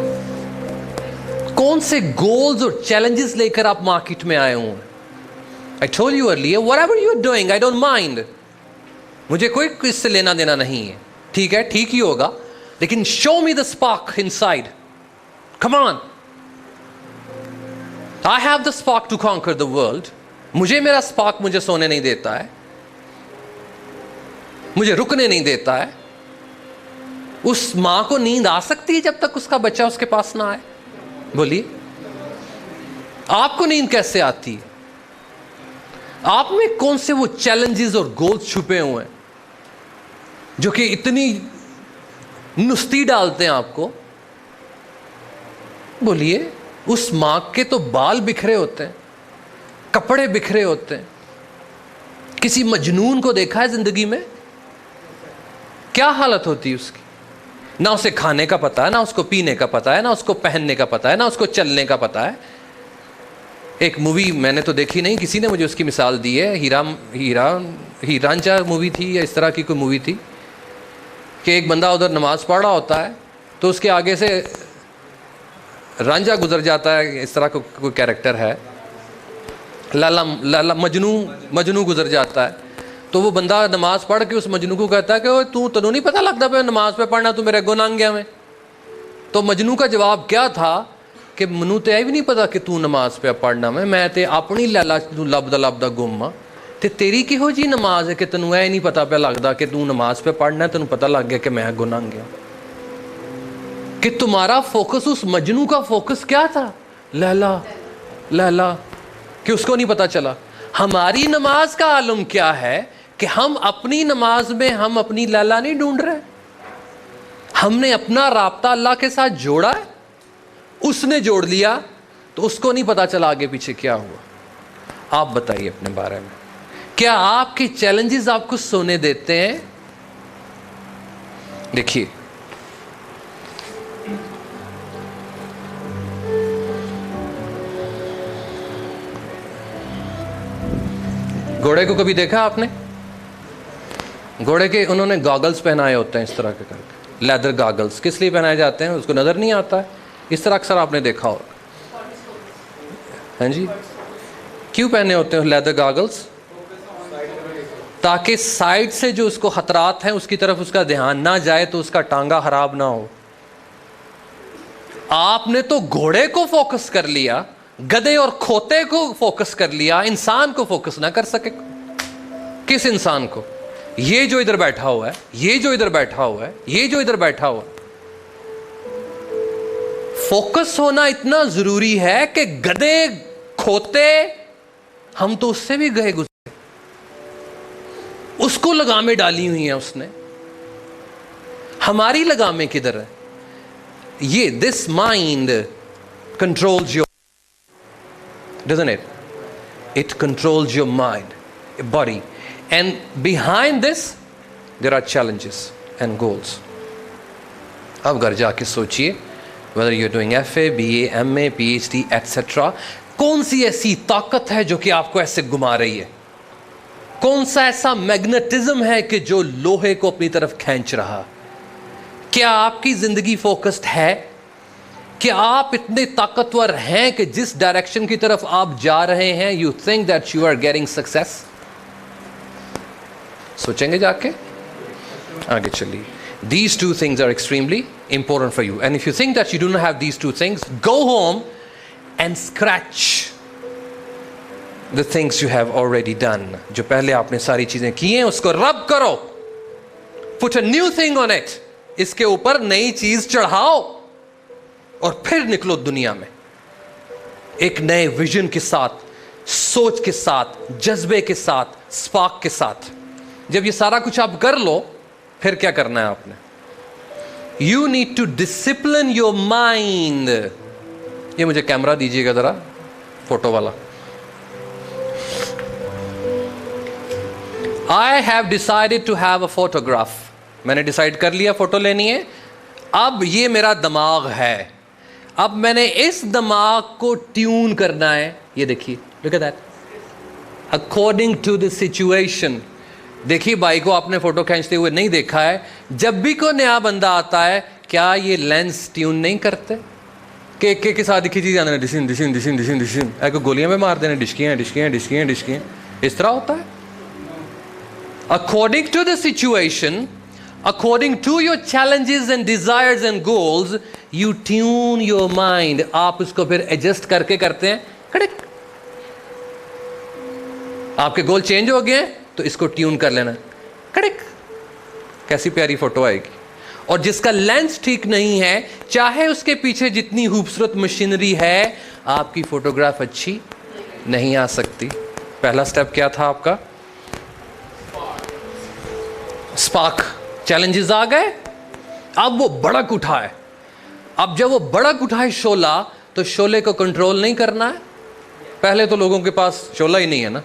कौन से गोल्स और चैलेंजेस लेकर आप मार्केट में आए हुए हैं? I told you earlier, whatever you are doing, I don't mind. मुझे कोई इससे लेना देना नहीं है। ठीक है, ठीक ही होगा, लेकिन show me the spark inside. Come on, I have the spark to conquer the world. मुझे मेरा स्पार्क मुझे सोने नहीं देता है, मुझे रुकने नहीं देता है। उस मां को नींद आ सकती है जब तक उसका बच्चा उसके पास ना आए? बोलिए, आपको नींद कैसे आती है? आप में कौन से वो चैलेंजेस और गोल्स छुपे हुए हैं जो कि इतनी नुस्ती डालते हैं आपको? बोलिए, उस मां के तो बाल बिखरे होते हैं, कपड़े बिखरे होते हैं। किसी मजनून को देखा है जिंदगी में? क्या हालत होती है उसकी? ना उसे खाने का पता है, ना उसको पीने का पता है, ना उसको पहनने का पता है, ना उसको चलने का पता है। एक मूवी मैंने तो देखी नहीं, किसी ने मुझे उसकी मिसाल दी है। हीरांचा मूवी थी या इस तरह की कोई मूवी थी कि एक बंदा उधर नमाज पढ़ रहा होता है तो उसके आगे से रांझा गुजर जाता है। इस तरह का कोई कैरेक्टर है, लाला मजनू गुजर जाता है। तो वो बंदा नमाज पढ़ के उस मजनू को कहता है कि तू तनु नहीं पता लगता पे नमाज पे पढ़ना, तू मेरे गुनाह गया में। तो मजनू का जवाब क्या था कि मनु तो यह भी नहीं पता कि तू नमाज पे पढ़ना मैं तो अपनी लैला तू लभदा गुम हाँ। तो तेरी किहो जी नमाज है कि तेन यह नहीं पता पे लगता कि तू नमाज पे पढ़ना, तेन पता लग गया कि मैं गुनाह गया। कि तुम्हारा फोकस, उस मजनू का फोकस क्या था? लैला लैला, कि उसको नहीं पता चला। हमारी नमाज का आलम क्या है कि हम अपनी नमाज में हम अपनी लैला नहीं ढूंढ रहे। हमने अपना राब्ता अल्लाह के साथ जोड़ा है, उसने जोड़ लिया, तो उसको नहीं पता चला आगे पीछे क्या हुआ। आप बताइए अपने बारे में, क्या आपके चैलेंजेस आपको सोने देते हैं? देखिए, घोड़े को कभी देखा आपने? घोड़े के उन्होंने गॉगल्स पहनाए होते हैं इस तरह के करके, लेदर गॉगल्स। किस लिए पहनाए जाते हैं? उसको नजर नहीं आता है। इस तरह अक्सर आपने देखा होगा, हैं जी? क्यों पहने होते हैं लेदर गॉगल्स? ताकि साइड से जो उसको खतरात हैं उसकी तरफ उसका ध्यान ना जाए, तो उसका टांगा खराब ना हो। आपने तो घोड़े को फोकस कर लिया, गधे और खोते को फोकस कर लिया, इंसान को फोकस ना कर सके। किस इंसान को? ये जो इधर बैठा हुआ है, ये जो इधर बैठा हुआ है, ये जो इधर बैठा हुआ है। फोकस होना इतना जरूरी है कि गधे खोते हम तो उससे भी गए गुजरे, उसको लगामें डाली हुई हैं उसने। हमारी लगामें किधर है? ये this mind controls your, doesn't it? It controls your mind, your body, and behind this there are challenges and goals. अब घर जाके सोचिए, whether you're doing FA, BA, MA, PhD, etc. कौन सी ऐसी ताकत है जो कि आपको ऐसे घुमा रही है? कौन सा ऐसा मैग्नेटिज्म है कि जो लोहे को अपनी तरफ खींच रहा? क्या आपकी जिंदगी फोकस्ड है? क्या आप इतने ताकतवर हैं कि जिस डायरेक्शन की तरफ आप जा रहे हैं, you think that you are getting success? सोचेंगे जाके? आगे चलिए। These two things are extremely important for you. And if you think that you do not have these two things, go home and scratch the things you have already done. जो पहले आपने सारी चीजें की हैं उसको रब करो. Put a new thing on it. इसके ऊपर नई चीज चढ़ाओ और फिर निकलो दुनिया में एक नए विजन के साथ, सोच के साथ, जज्बे के साथ, स्पार्क के साथ. जब ये सारा कुछ आप कर लो, फिर क्या करना है आपने? You need to discipline your mind. ये मुझे कैमरा दीजिएगा जरा, फोटो वाला. I have decided to have a photograph. मैंने डिसाइड कर लिया फोटो लेनी है. अब ये मेरा दिमाग है. अब मैंने इस दिमाग को ट्यून करना है. ये देखिए, look at that. According to the situation. देखिए, भाई को आपने फोटो खींचते हुए नहीं देखा है. जब भी कोई नया बंदा आता है, क्या ये लेंस ट्यून नहीं करते? केक के साथ दिखी चीज आने डिशिन डिशिन डिशिन डिशिन डिशिन ऐसे गोलियां में मार देने, डिशकियां डिशकियां डिशकियां डिशकियां. इस तरह होता है. According to the situation, according to your challenges and desires and goals, you tune your mind. आप उसको फिर एडजस्ट करके करते हैं. करेक्ट. आपके गोल चेंज हो गए तो इसको ट्यून कर लेना. करेक्ट. कैसी प्यारी फोटो आएगी. और जिसका लेंस ठीक नहीं है, चाहे उसके पीछे जितनी खूबसूरत मशीनरी है, आपकी फोटोग्राफ अच्छी नहीं आ सकती. पहला स्टेप क्या था आपका? स्पार्क. चैलेंजेस आ गए, अब वो भड़क उठा है. अब जब वो भड़क उठाए शोला, तो शोले को कंट्रोल नहीं करना है. पहले तो लोगों के पास शोला ही नहीं है ना,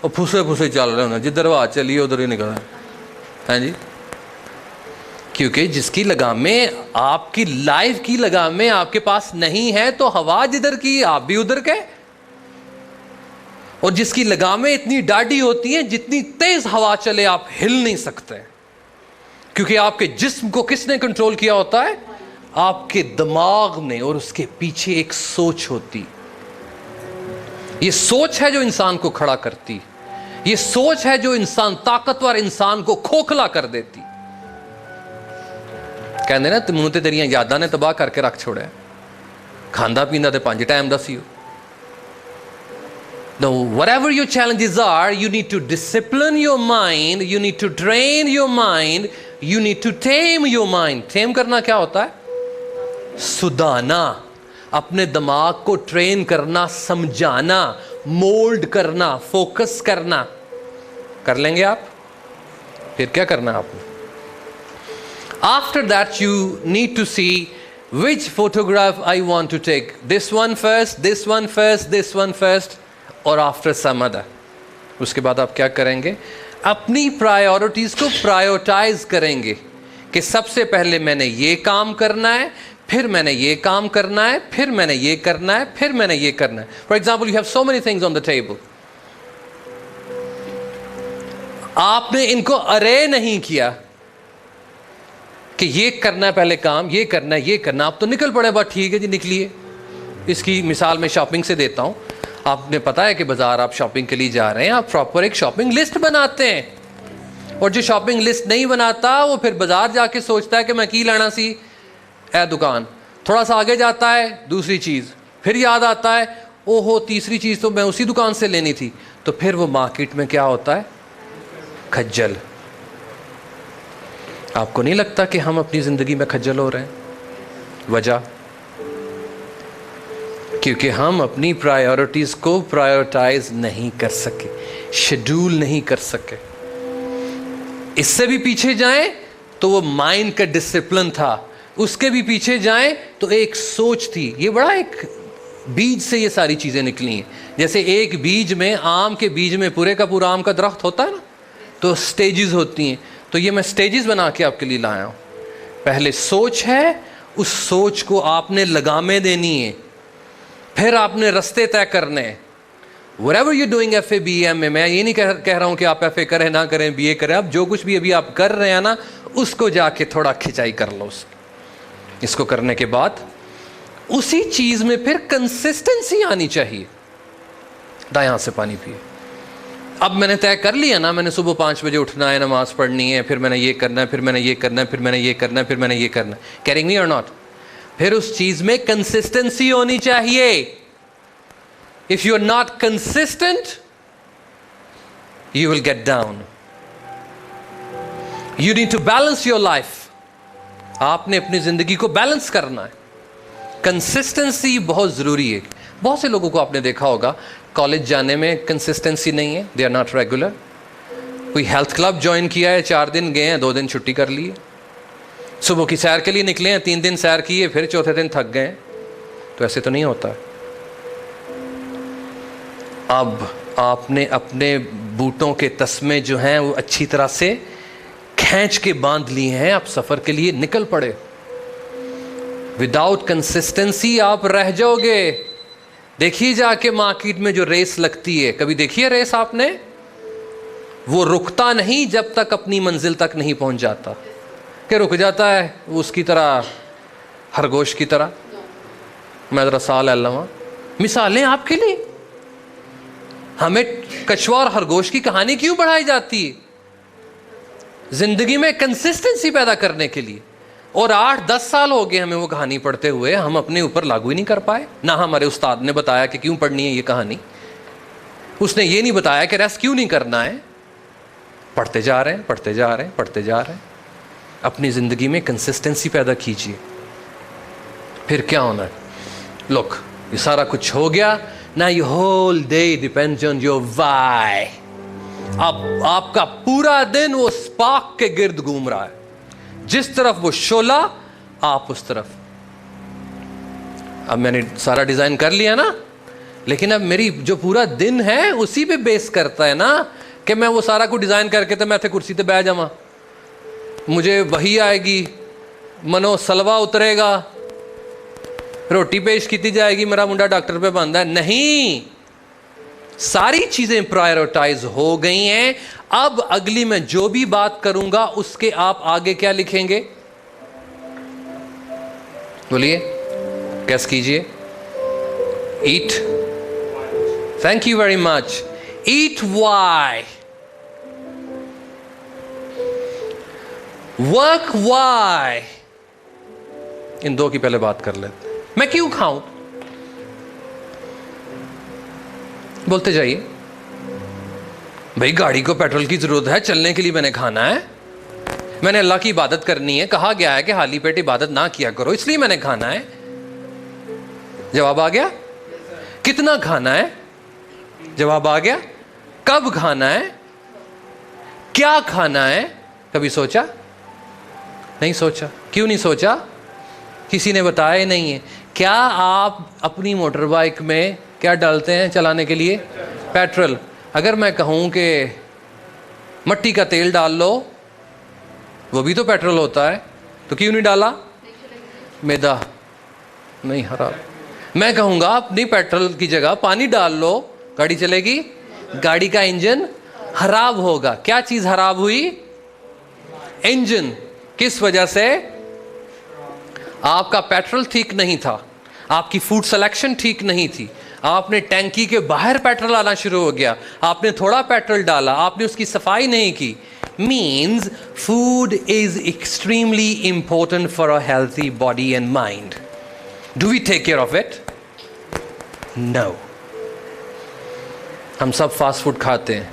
और फुसे फुसे चल रहे होना, जिधर वो चलिए उधर ही निकल रहा है जी. क्योंकि जिसकी लगामें, आपकी लाइफ की लगामें आपके पास नहीं है, तो हवा जिधर की आप भी उधर के. और जिसकी लगामें इतनी डाढ़ी होती हैं, जितनी तेज हवा चले आप हिल नहीं सकते. क्योंकि आपके जिस्म को किसने कंट्रोल किया होता है? आपके दिमाग ने. और उसके पीछे एक सोच होती. ये सोच है जो इंसान को खड़ा करती. ये सोच है जो ताकतवर इंसान को खोखला कर देती. कहते ना, तैनूं ते तेरियां यादां ने तबाह करके रख छोड़िया. खांदा पींदा ते 5 टाइम दा सी. Now, whatever your challenges are, you need to discipline your mind, you need to train your mind, you need to tame your mind. Tame करना क्या होता है? सुधाना. अपने दिमाग को ट्रेन करना, समझाना, मोल्ड करना, फोकस करना. कर लेंगे आप? फिर क्या करना आपने? After that you need to see which photograph I want to take. This one first, this one first, this one first, or after some other. उसके बाद आप क्या करेंगे? अपनी प्रायोरिटीज को प्रायोरिटाइज करेंगे कि सबसे पहले मैंने ये काम करना है, फिर मैंने ये काम करना है, फिर मैंने ये करना है, फिर मैंने ये करना है. For example, you have so many things on the table. आपने इनको अरे नहीं किया कि ये करना है पहले काम, ये करना है, ये करना. आप तो निकल पड़े. बात ठीक है जी, निकलिए. इसकी मिसाल मैं शॉपिंग से देता हूं. आपने पता है कि बाजार आप शॉपिंग के लिए जा रहे हैं, आप प्रॉपर एक शॉपिंग लिस्ट बनाते हैं. और जो शॉपिंग लिस्ट नहीं बनाता, वो फिर बाजार जाके सोचता है कि मैं की लाना सी ए दुकान. थोड़ा सा आगे जाता है, दूसरी चीज़. फिर याद आता है, ओहो तीसरी चीज़ तो मैं उसी दुकान से लेनी थी. तो फिर वो मार्केट में क्या होता है? खज्जल. आपको नहीं लगता कि हम अपनी ज़िंदगी में खज्जल हो रहे हैं? वजह क्योंकि हम अपनी प्रायोरिटीज़ को प्रायोरिटाइज नहीं कर सके, शेड्यूल नहीं कर सके. इससे भी पीछे जाएं तो वो माइंड का डिसिप्लिन था. उसके भी पीछे जाएं तो एक सोच थी. ये बड़ा एक बीज से ये सारी चीज़ें निकली हैं. जैसे एक बीज में, आम के बीज में पूरे का पूरा आम का दरख्त होता है ना, तो स्टेजेस होती हैं. तो ये मैं स्टेजेस बना के आपके लिए लाया हूं। पहले सोच है, उस सोच को आपने लगामे देनी है, फिर आपने रास्ते तय करने हैं। Whatever you're doing FA BA में, मैं ये नहीं कह रहा हूं कि आप FA करें ना करें, BA करें, आप जो कुछ भी अभी आप कर रहे हैं ना, उसको जाके थोड़ा खिंचाई कर लो। इसको करने के बाद उसी चीज में फिर कंसिस्टेंसी आनी चाहिए। यहां से पानी पिए। अब मैंने तय कर लिया ना, मैंने सुबह 5 बजे उठना है, नमाज पढ़नी है, फिर मैंने ये करना है, फिर मैंने ये करना है, फिर मैंने ये करना है, फिर मैंने ये करना है, कैरिंग मी और नॉट, फिर उस चीज में कंसिस्टेंसी होनी चाहिए। If you are not consistent, you will get down. You need to balance your life. आपने अपनी जिंदगी को बैलेंस करना है। कंसिस्टेंसी बहुत जरूरी है। बहुत से लोगों को आपने देखा होगा कॉलेज जाने में कंसिस्टेंसी नहीं है, दे आर नॉट रेगुलर। कोई हेल्थ क्लब ज्वाइन किया है, 4 दिन गए हैं, 2 दिन छुट्टी कर ली है। सुबह की सैर के लिए निकले हैं, 3 दिन सैर किए, फिर चौथे दिन थक गए। तो ऐसे तो नहीं होता। अब आपने अपने बूटों के तस्मे जो हैं वो अच्छी तरह से खींच के बांध लिए हैं, आप सफर के लिए निकल पड़े। विदाउट कंसिस्टेंसी आप रह जाओगे। देखिए जाके मार्केट में जो रेस लगती है, कभी देखिए रेस आपने? वो रुकता नहीं जब तक अपनी मंजिल तक नहीं पहुंच जाता। कि रुक जाता है उसकी तरह, खरगोश की तरह। मैं जरा साल अल्लाह मिसालें आपके लिए। हमें कछुआ और खरगोश की कहानी क्यों बढ़ाई जाती है? जिंदगी में कंसिस्टेंसी पैदा करने के लिए। और 8-10 साल हो गए हमें वो कहानी पढ़ते हुए, हम अपने ऊपर लागू ही नहीं कर पाए। ना हमारे उस्ताद ने बताया कि क्यों पढ़नी है ये कहानी, उसने ये नहीं बताया कि रेस्ट क्यों नहीं करना है। पढ़ते जा रहे हैं, पढ़ते जा रहे हैं, पढ़ते जा रहे हैं। अपनी जिंदगी में कंसिस्टेंसी पैदा कीजिए, फिर क्या होना है। लुक, ये सारा कुछ हो गया ना। ये whole day depends on your why. अब आपका पूरा दिन वो स्पार्क के गिर्द घूम रहा है, जिस तरफ वो शोला आप उस तरफ। अब मैंने सारा डिजाइन कर लिया ना, लेकिन अब मेरी जो पूरा दिन है उसी पे बेस करता है ना कि मैं वो सारा कुछ डिजाइन करके तो मैं थे कुर्सी पे बैठ जावा, मुझे वही आएगी, मनो सलवा उतरेगा, रोटी पेश की जाएगी, मेरा मुंडा डॉक्टर पे बंदा है। नहीं, सारी चीजें प्रायोरिटाइज हो गई हैं। अब अगली मैं जो भी बात करूंगा उसके आप आगे क्या लिखेंगे? बोलिए, कैस कीजिए। Eat, thank you very much. Eat why, work why. इन दो की पहले बात कर लेते। मैं क्यों खाऊं? बोलते जाइए। भाई गाड़ी को पेट्रोल की जरूरत है, चलने के लिए मैंने खाना है, मैंने अल्लाह की इबादत करनी है, कहा गया है कि खाली पेट इबादत ना किया करो, इसलिए मैंने खाना है। जवाब आ गया? कितना खाना है? जवाब आ गया। कब खाना है? क्या खाना है? कभी सोचा? नहीं सोचा। क्यों नहीं सोचा? किसी ने बताया ही नहीं है। क्या आप अपनी मोटर बाइक में क्या डालते हैं चलाने के लिए? पेट्रोल। अगर मैं कहूं कि मट्टी का तेल डाल लो, वो भी तो पेट्रोल होता है, तो क्यों नहीं डाला? मैदा नहीं, हराम। मैं कहूंगा अपनी पेट्रोल की जगह पानी डाल लो, गाड़ी चलेगी? गाड़ी का इंजन खराब होगा। क्या चीज खराब हुई? इंजन। किस वजह से? आपका पेट्रोल ठीक नहीं था, आपकी फूड सिलेक्शन ठीक नहीं थी, आपने टैंकी के बाहर पेट्रोल आना शुरू हो गया, आपने थोड़ा पेट्रोल डाला, आपने उसकी सफाई नहीं की। Means food is extremely important for a healthy body and mind. Do we take care of it? No. हम सब फास्ट फूड खाते हैं,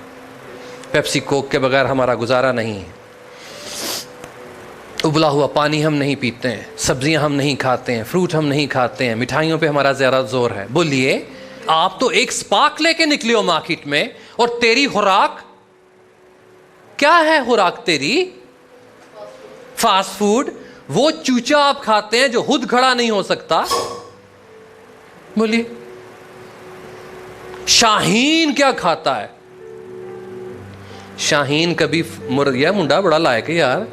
पेप्सी कोक के बगैर हमारा गुजारा नहीं है। उबला हुआ पानी हम नहीं पीते हैं, सब्जियां हम नहीं खाते हैं, फ्रूट हम नहीं खाते हैं, मिठाइयों पे हमारा ज़्यादा जोर है। बोलिए, आप तो एक स्पार्क लेके निकले हो मार्केट में, और तेरी खुराक क्या है? खुराक तेरी फास्ट फूड। वो चूचा आप खाते हैं जो खुद खड़ा नहीं हो सकता। बोलिए, शाहीन क्या खाता है? शाहीन कभी यह मुंडा बड़ा लायक है यार,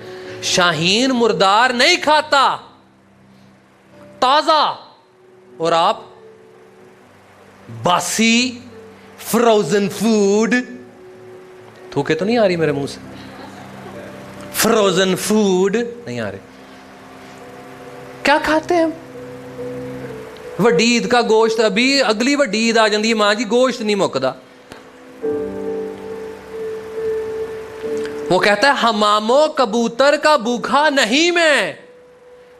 शाहीन मुर्दार नहीं खाता, ताजा, और आप बासी फ्रोजन फूड, थूके तो नहीं आ रही मेरे मुंह से, फ्रोजन फूड नहीं आ रहे, क्या खाते हैं हम? वड्डी ईद का गोश्त, अभी अगली वड्डी ईद आ जाती है, मां जी गोश्त नहीं मुकदा। वो कहता है हमामो कबूतर का भूखा नहीं मैं,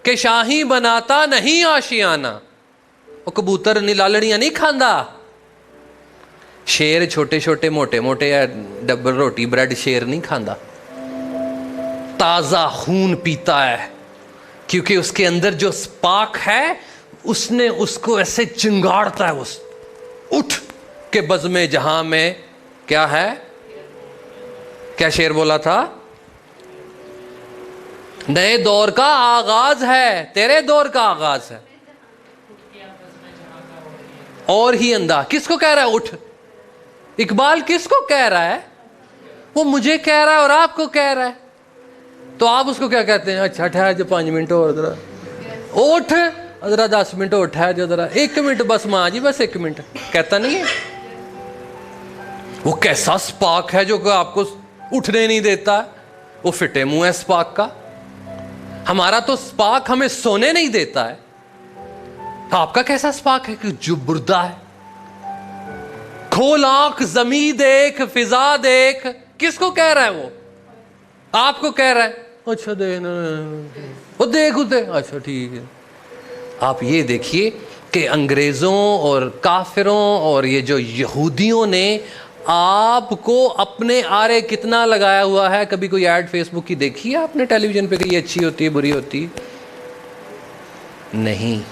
कि शाही बनाता नहीं आशियाना। वो कबूतर लालड़ियां नहीं खांदा, शेर छोटे छोटे मोटे मोटे डबल रोटी ब्रेड शेर नहीं खांदा, ताजा खून पीता है, क्योंकि उसके अंदर जो स्पार्क है उसने उसको ऐसे चिंगाड़ता है, उस उठ के बज़्मे जहां में क्या है, क्या शेर बोला था, नए दौर का आगाज है, तेरे दौर का आगाज है। और ही अंधा किसको कह रहा है उठ? इकबाल किसको कह रहा है? वो मुझे कह रहा है और आपको कह रहा है, तो आप उसको क्या कहते हैं? अच्छा ठहर जो 5 मिनट और, जरा उठ, जरा 10 मिनट और ठहर जो, जरा 1 मिनट बस मां जी, बस 1 मिनट, कहता नहीं है? वो कैसा स्पार्क है जो आपको उठने नहीं देता? वो फिटे मुंह है स्पार्क का। हमारा तो स्पार्क हमें सोने नहीं देता है, आपका कैसा स्पार्क है कि जो बुर्दा है? खोल आंख, जमी देख, फिजा देख, किसको कह रहा है वो? आपको कह रहा है। अच्छा देख, वो देख उसे, अच्छा ठीक है। आप ये देखिए कि अंग्रेजों और काफिरों और ये जो यहूदियों ने आपको अपने आरे कितना लगाया हुआ है। कभी कोई ऐड फेसबुक की देखी है आपने टेलीविजन पे कि ये अच्छी होती है बुरी होती है? नहीं,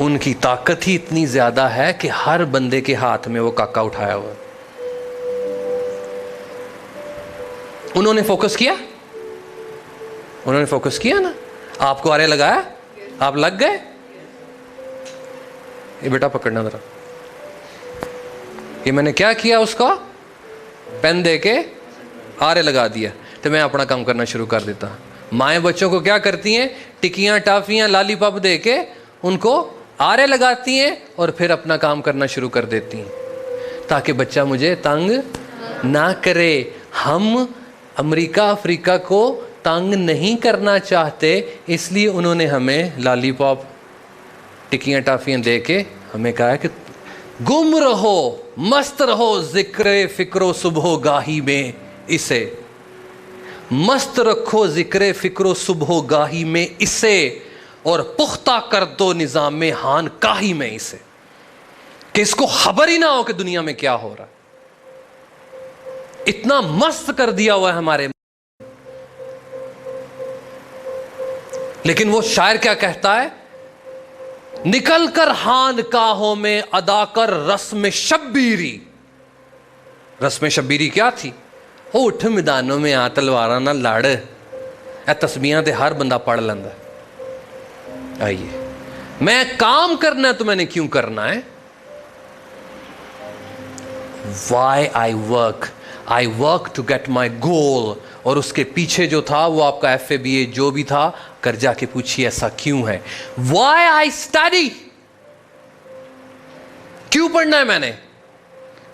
उनकी ताकत ही इतनी ज्यादा है कि हर बंदे के हाथ में वो काका उठाया हुआ है। उन्होंने फोकस किया, उन्होंने फोकस किया ना, आपको आरे लगाया, आप लग गए। ये बेटा पकड़ना जरा, ये मैंने क्या किया, उसका पेन दे के आरे लगा दिया, तो मैं अपना काम करना शुरू कर देता। माएँ बच्चों को क्या करती हैं? टिकियां टाफियां लॉलीपॉप दे के उनको आरे लगाती हैं और फिर अपना काम करना शुरू कर देती हैं, ताकि बच्चा मुझे तंग ना करे। हम अमेरिका अफ्रीका को तंग नहीं करना चाहते, इसलिए उन्होंने हमें लॉलीपॉप टिकियां टाफियां दे के हमें कहा है कि गुम रहो, मस्त रहो जिक्र फिक्रो सुबह गाही में, इसे मस्त रखो जिक्र फिक्रो सुबह गाही में इसे, और पुख्ता कर दो निजाम में हान काही में इसे, कि इसको खबर ही ना हो कि दुनिया में क्या हो रहा है। इतना मस्त कर दिया हुआ है हमारे। लेकिन वो शायर क्या कहता है? निकल कर हान काहों में अदा कर रस्म शब्बीरी। रस्म शब्बीरी क्या थी? उठ मैदानों में आ तलवारा ना लड़, ए तस्बीहां ते हर बंदा पढ़ लेंदा। आइए, मैं काम करना है तो मैंने क्यों करना है? Why I work to get my goal। और उसके पीछे जो था वो आपका FABA जो भी था, कर जाके पूछिए ऐसा क्यों है। Why I study, क्यों पढ़ना है मैंने?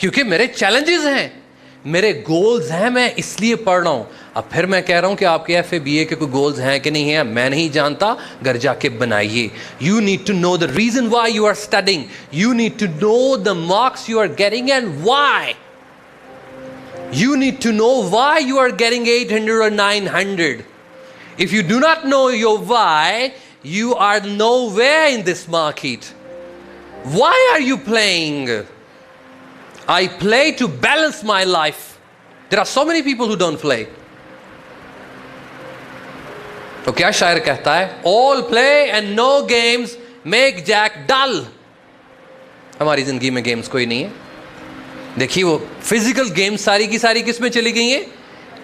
क्योंकि मेरे चैलेंजेस हैं, मेरे गोल्स हैं, मैं इसलिए पढ़ रहा हूं। अब फिर मैं कह रहा हूं कि आपके FABA के कोई गोल्स हैं कि नहीं है, मैं नहीं जानता, घर जाके बनाइए। You need to know the reason why you are studying. You need to know the marks you are getting and why. You need to know why you are getting 800 or 900. If you do not know your why, you are nowhere in this market. Why are you playing? I play to balance my life. There are so many people who don't play. तो क्या शायर कहता है? All play and no games make Jack dull. हमारी जिंदगी में games कोई नहीं है। देखिए वो फिजिकल गेम्स सारी की सारी किस में चली गई हैं?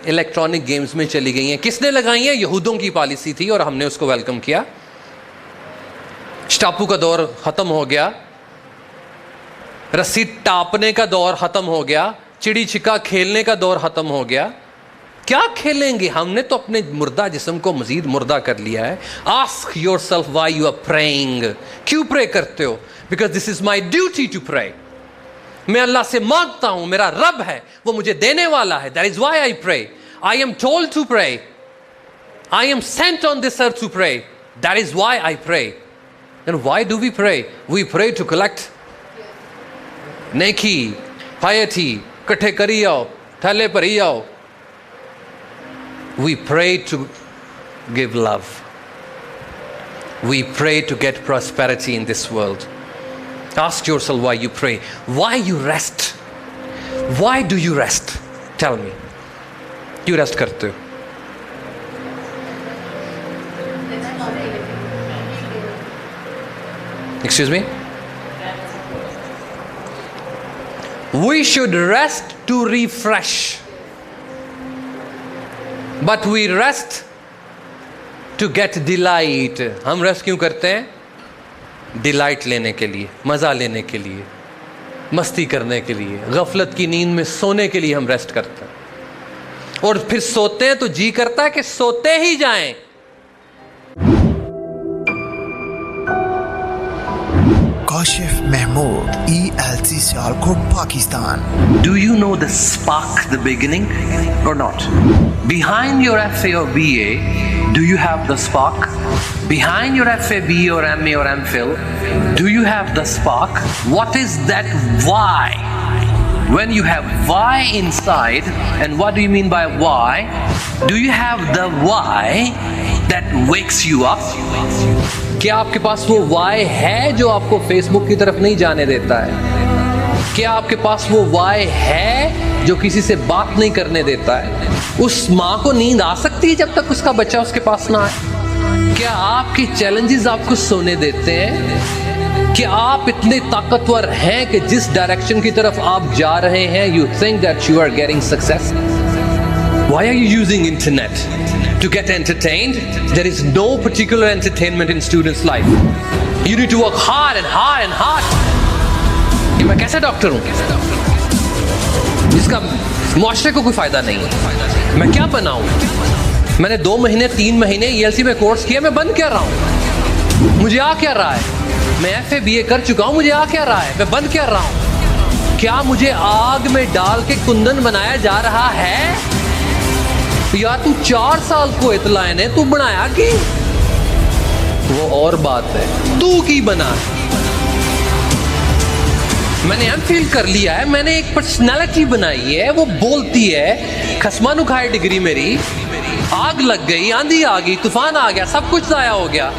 इलेक्ट्रॉनिक गेम्स में चली गई हैं। किसने लगाई हैं? यहूदों की पॉलिसी थी और हमने उसको वेलकम किया। स्टापू का दौर खत्म हो गया, रस्सी टापने का दौर खत्म हो गया, चिड़ी छिक्का खेलने का दौर खत्म हो गया। क्या खेलेंगे? हमने तो अपने मुर्दा जिस्म को मजीद मुर्दा कर लिया है। Ask yourself why you are praying. क्यों प्रे करते हो? Because this is my duty to pray. मैं अल्लाह से मांगता हूं, मेरा रब है, वो मुझे देने वाला है। That is why I pray. I am told to pray. I am sent on this earth to pray. That is why I pray. And why do we pray? We pray to collect नेकी, piety, कट्ठे करी आओ, थैले भरी आओ। We pray to give love. We pray to get prosperity in this world. Ask yourself why you pray. Why you rest? Why do you rest? Tell me. You rest करते हो? Excuse me? We should rest to refresh. But we rest to get delight. हम rest क्यों करते हैं? Delight लेने के लिए, मज़ा लेने के लिए, मस्ती करने के लिए, गफलत की नींद में सोने के लिए हम रेस्ट करते हैं। और फिर सोते हैं तो जी करता है कि सोते ही जाएं। Kashif Mahmood, ELC Sialkot, Pakistan. Do you know the spark, the beginning, or not? Behind your FA or BA, do you have the spark? Behind your FA, BA or MA or MPhil, do you have the spark? What is that why? When you have why inside, and what do you mean by why? Do you have the why that wakes you up? क्या आपके पास वो Y है जो आपको Facebook की तरफ नहीं जाने देता है? क्या आपके पास वो वाई है जो किसी से बात नहीं करने देता है? उस माँ को नींद आ सकती है जब तक उसका बच्चा उसके पास ना आए? क्या आपके चैलेंजेस आपको सोने देते हैं? क्या आप इतने ताकतवर हैं कि जिस डायरेक्शन की तरफ आप जा रहे हैं, you think that you are getting success? Why are you using internet? To get entertained? There is no particular entertainment in students' life. You need to work hard and hard and hard. मैं कैसे doctor हूँ जिसका मुआशरे को कोई फायदा नहीं है? मैं क्या बनाऊँ? मैंने 2 महीने 3 महीने ELC में कोर्स किया, मैं बन क्या रहा हूँ? मुझे आ क्या रहा है? मैं FA BA कर चुका हूँ, मुझे आ क्या रहा है? मैं बन क्या रहा हूँ? क्या मुझे आग में डाल के कुंदन बनाया जा रहा है? यार तू 4 साल को इतलायन है, तू बनाया कि वो और बात है, तू की बना। मैंने MPhil कर लिया है, मैंने एक पर्सनालिटी बनाई है, वो बोलती है। खसमानु खाए डिग्री मेरी, आग लग गई, आंधी आ गई, तूफान आ गया, सब कुछ ज़ाया हो गया।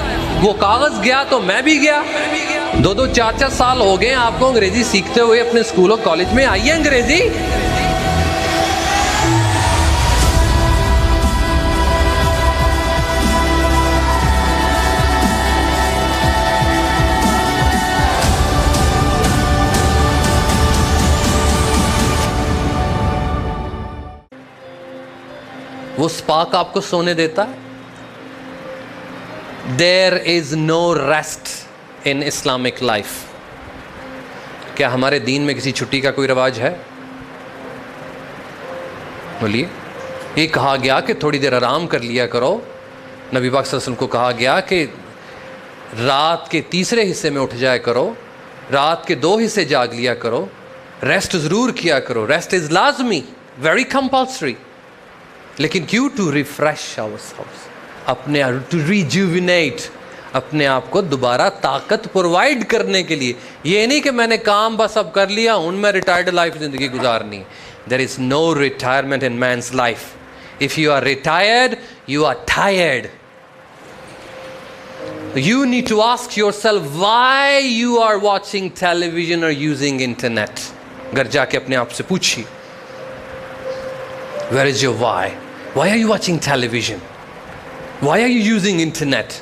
वो कागज गया तो मैं भी गया। 2-2 4-4 साल हो गए आपको अंग्रेजी सीखते हुए अपने स्कूल और कॉलेज में। आइए अंग्रेजी। वो स्पार्क आपको सोने देता है। There is no rest in Islamic life. क्या हमारे दीन में किसी छुट्टी का कोई रिवाज है? बोलिए। ये कहा गया कि थोड़ी देर आराम कर लिया करो। नबी पाक सल्लल्लाहु अलैहि वसल्लम को कहा गया कि रात के तीसरे हिस्से में उठ जाया करो, रात के 2 हिस्से जाग लिया करो, रेस्ट ज़रूर किया करो। रेस्ट इज़ लाजमी, वेरी कंपल्सरी। लेकिन क्यों? टू रिफ्रेश आवरसेल्व्स, अपने टू रिजुविनेट, अपने आप को दोबारा ताकत प्रोवाइड करने के लिए। ये नहीं कि मैंने काम बस अब कर लिया, हूँ मैं रिटायर्ड लाइफ ज़िंदगी गुजारनी। There is no retirement in man's life. If you are retired, you are tired. You need to ask yourself why you are watching television or using internet. घर जाके अपने आप से पूछिए, where is your why? Why are you watching television? Why are you using internet?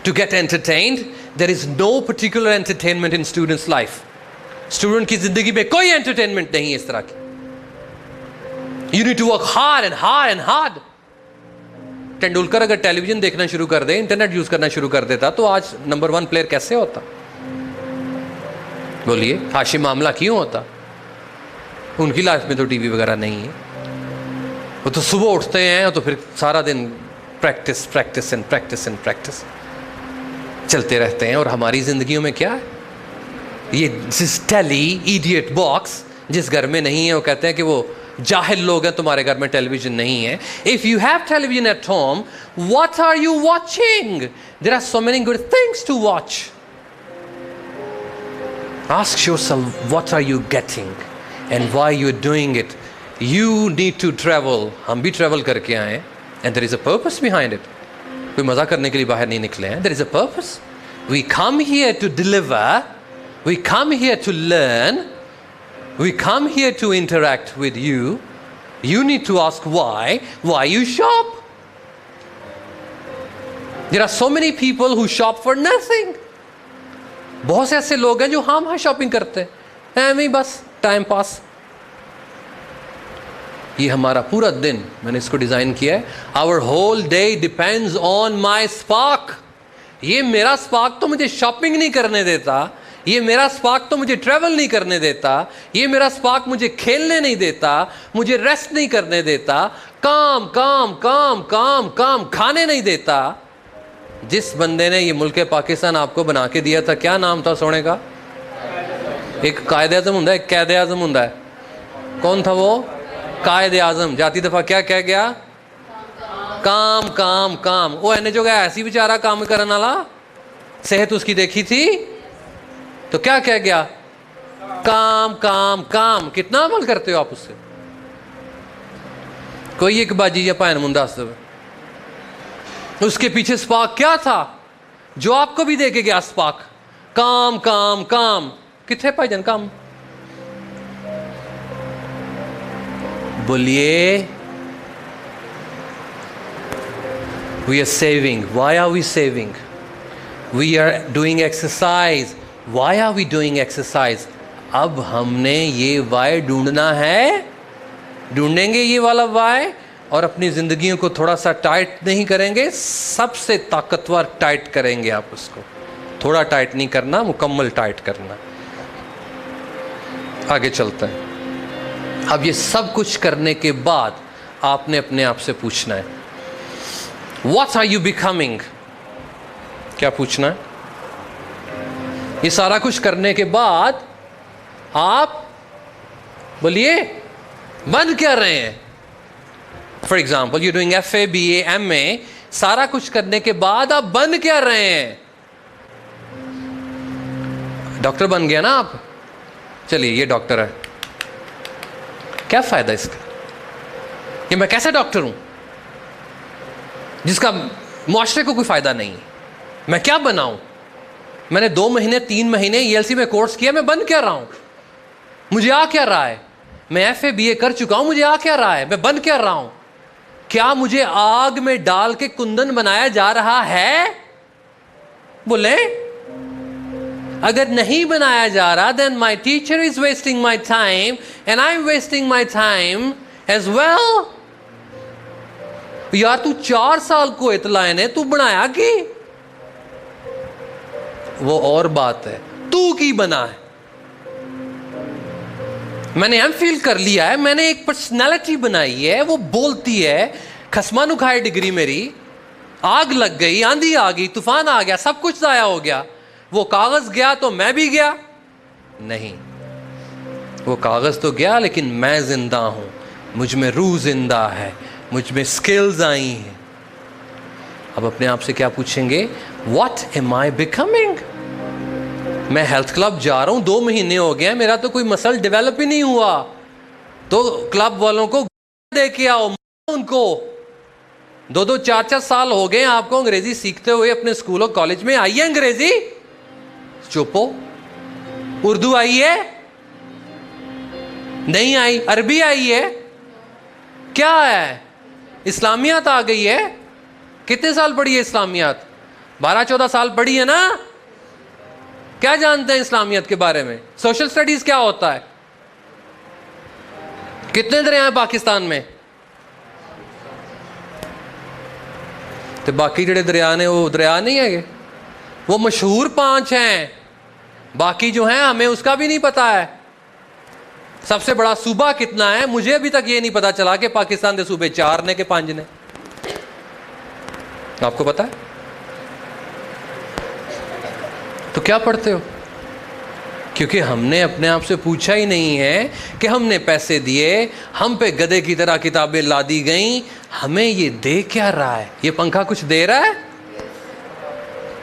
To get entertained? There is no particular entertainment in students' life. Student की जिंदगी में कोई entertainment नहीं है इस तरह की. You need to work hard and hard and hard. Tendulkar अगर टेलीविजन देखना शुरू कर दे, इंटरनेट यूज करना शुरू कर देता, तो आज नंबर 1 प्लेयर कैसे होता? बोलिए, हाशिम मामला क्यों होता? उनकी लाइफ में तो टीवी वगैरह नहीं है, वो तो सुबह उठते हैं तो फिर सारा दिन practice practice and practice and practice चलते रहते हैं। और हमारी ज़िंदगियों में क्या है, ये जिस टेली इडियट बॉक्स जिस घर में नहीं है, वो कहते हैं कि वो जाहिल लोग हैं, तुम्हारे घर में टेलीविजन नहीं है। If you have television at home, what are you watching? There are so many good things to watch. Ask yourself what are you getting and why you are doing it. You need to travel, हम भी travel करके आए हैं, and there is a purpose behind it. कोई मज़ा करने के लिए बाहर नहीं निकले हैं, there is a purpose. We come here to deliver, we come here to learn, we come here to interact with you. You need to ask why you shop. There are so many people who shop for nothing. बहुत से ऐसे लोग हैं जो हाँ shopping करते हैं, ऐਵੇਂ ही बस टाइम पास। ये हमारा पूरा दिन, मैंने इसको डिज़ाइन किया है, Our whole day depends on my spark. ये मेरा स्पार्क तो मुझे शॉपिंग नहीं करने देता, ये मेरा स्पार्क तो मुझे ट्रैवल नहीं करने देता, ये मेरा स्पार्क मुझे खेलने नहीं देता, मुझे रेस्ट नहीं करने देता, काम काम काम काम काम खाने नहीं देता। जिस बंदे ने ये मुल्क पाकिस्तान आपको बना के दिया था, क्या नाम था सोने का? एक कायद आज़म होंदा है, एक कैद आज़म होंदा है। कौन था वो? कायद आज़म। जाती दफ़ा क्या कह गया? काम काम काम। वो एने जो गया ऐसी बेचारा काम करने वाला, सेहत उसकी देखी थी तो क्या कह गया? काम काम काम। कितना अमल करते हो आप उससे? कोई एक बाजी या पैन मुंदा, उसके पीछे स्पार्क क्या था जो आपको भी दे के गया? स्पार्क काम काम काम। कितने भाईजान काम? बोलिए। We are saving. Why are we saving? We are doing exercise. Why are we doing exercise? अब हमने ये वाई ढूंढना है, ढूंढेंगे ये वाला वाई, और अपनी ज़िंदगियों को थोड़ा सा टाइट नहीं करेंगे, सबसे ताकतवर टाइट करेंगे आप उसको। थोड़ा टाइट नहीं करना, मुकम्मल टाइट करना। आगे चलते हैं। अब ये सब कुछ करने के बाद आपने अपने आप से पूछना है, What are you becoming? क्या पूछना है? ये सारा कुछ करने के बाद आप बोलिए बन क्या रहे हैं? For example you doing FA BA MA, सारा कुछ करने के बाद आप बन क्या रहे हैं? डॉक्टर बन गया ना आप, चलिए ये डॉक्टर है, क्या फायदा इसका? ये मैं कैसे डॉक्टर हूं जिसका मुआशरे को कोई फायदा नहीं है? मैं क्या बनाऊं? मैंने 2 महीने 3 महीने ELC में कोर्स किया, मैं बन क्या रहा हूं? मुझे आ क्या रहा है? मैं FA BA कर चुका हूं, मुझे आ क्या रहा है? मैं बन क्या रहा हूं? क्या मुझे आग में डाल के कुंदन बनाया जा रहा है? बोले अगर नहीं बनाया जा रहा, then my teacher is wasting my time and I'm wasting my time as well. यार तू 4 साल को इतलाए ने तू बनाया कि वो और बात है, तू की बना है। मैंने MPhil कर लिया है, मैंने एक पर्सनालिटी बनाई है, वो बोलती है, खसमानु खाए डिग्री मेरी, आग लग गई, आंधी आ गई, तूफान आ गया, सब कुछ ज़ाया हो गया, वो कागज गया तो मैं भी गया? नहीं, वो कागज तो गया लेकिन मैं जिंदा हूं, मुझ में रूह जिंदा है, मुझ में स्किल्स आई हैं। अब अपने आप से क्या पूछेंगे? What am I becoming? मैं हेल्थ क्लब जा रहा हूं, 2 महीने हो गए, मेरा तो कोई मसल डेवलप ही नहीं हुआ, तो क्लब वालों को दे के आओ, उनको 2-2 4-4 साल हो गए आपको अंग्रेजी सीखते हुए अपने स्कूल और कॉलेज में। आई है अंग्रेजी? चुपो। उर्दू आई है? नहीं आई। अरबी आई है? क्या है? इस्लामियात आ गई है? कितने साल पढ़ी है इस्लामियात? 12-14 साल पढ़ी है ना? क्या जानते हैं इस्लामियत के बारे में? सोशल स्टडीज क्या होता है? कितने दरिया हैं पाकिस्तान में? तो बाकी जड़े दरिया ने वो दरिया नहीं है, वो मशहूर 5 हैं, बाकी जो हैं हमें उसका भी नहीं पता है। सबसे बड़ा सूबा कितना है? मुझे अभी तक ये नहीं पता चला कि पाकिस्तान के सूबे 4 ने के 5 ने। आपको पता है? तो क्या पढ़ते हो? क्योंकि हमने अपने आप से पूछा ही नहीं है कि हमने पैसे दिए, हम पे गधे की तरह किताबें ला दी गई, हमें ये दे क्या रहा है? ये पंखा कुछ दे रहा है?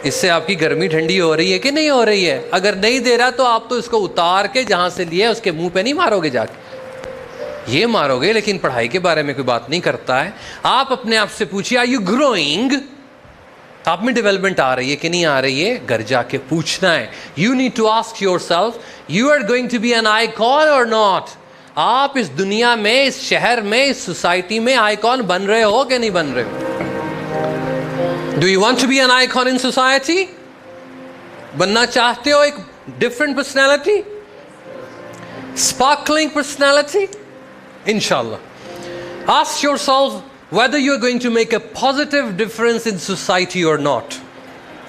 इससे आपकी गर्मी ठंडी हो रही है कि नहीं हो रही है? अगर नहीं दे रहा तो आप तो इसको उतार के जहां से लिया उसके मुंह पे नहीं मारोगे जाके, ये मारोगे। लेकिन पढ़ाई के बारे में कोई बात नहीं करता है। आप अपने आप से पूछिए, आर यू ग्रोइंग? आप में डेवलपमेंट आ रही है कि नहीं आ रही है? घर जाके पूछना है। You need to ask yourself, you are going to be an icon और नॉट? आप इस दुनिया में, इस शहर में, इस सोसाइटी में आइकॉन बन रहे हो कि नहीं बन रहे हो? Do you want to be an icon in society? बनना चाहते हो एक डिफरेंट पर्सनैलिटी, स्पार्कलिंग पर्सनैलिटी? इंशाल्लाह। Ask yourself whether you are going to make a positive difference in society or not.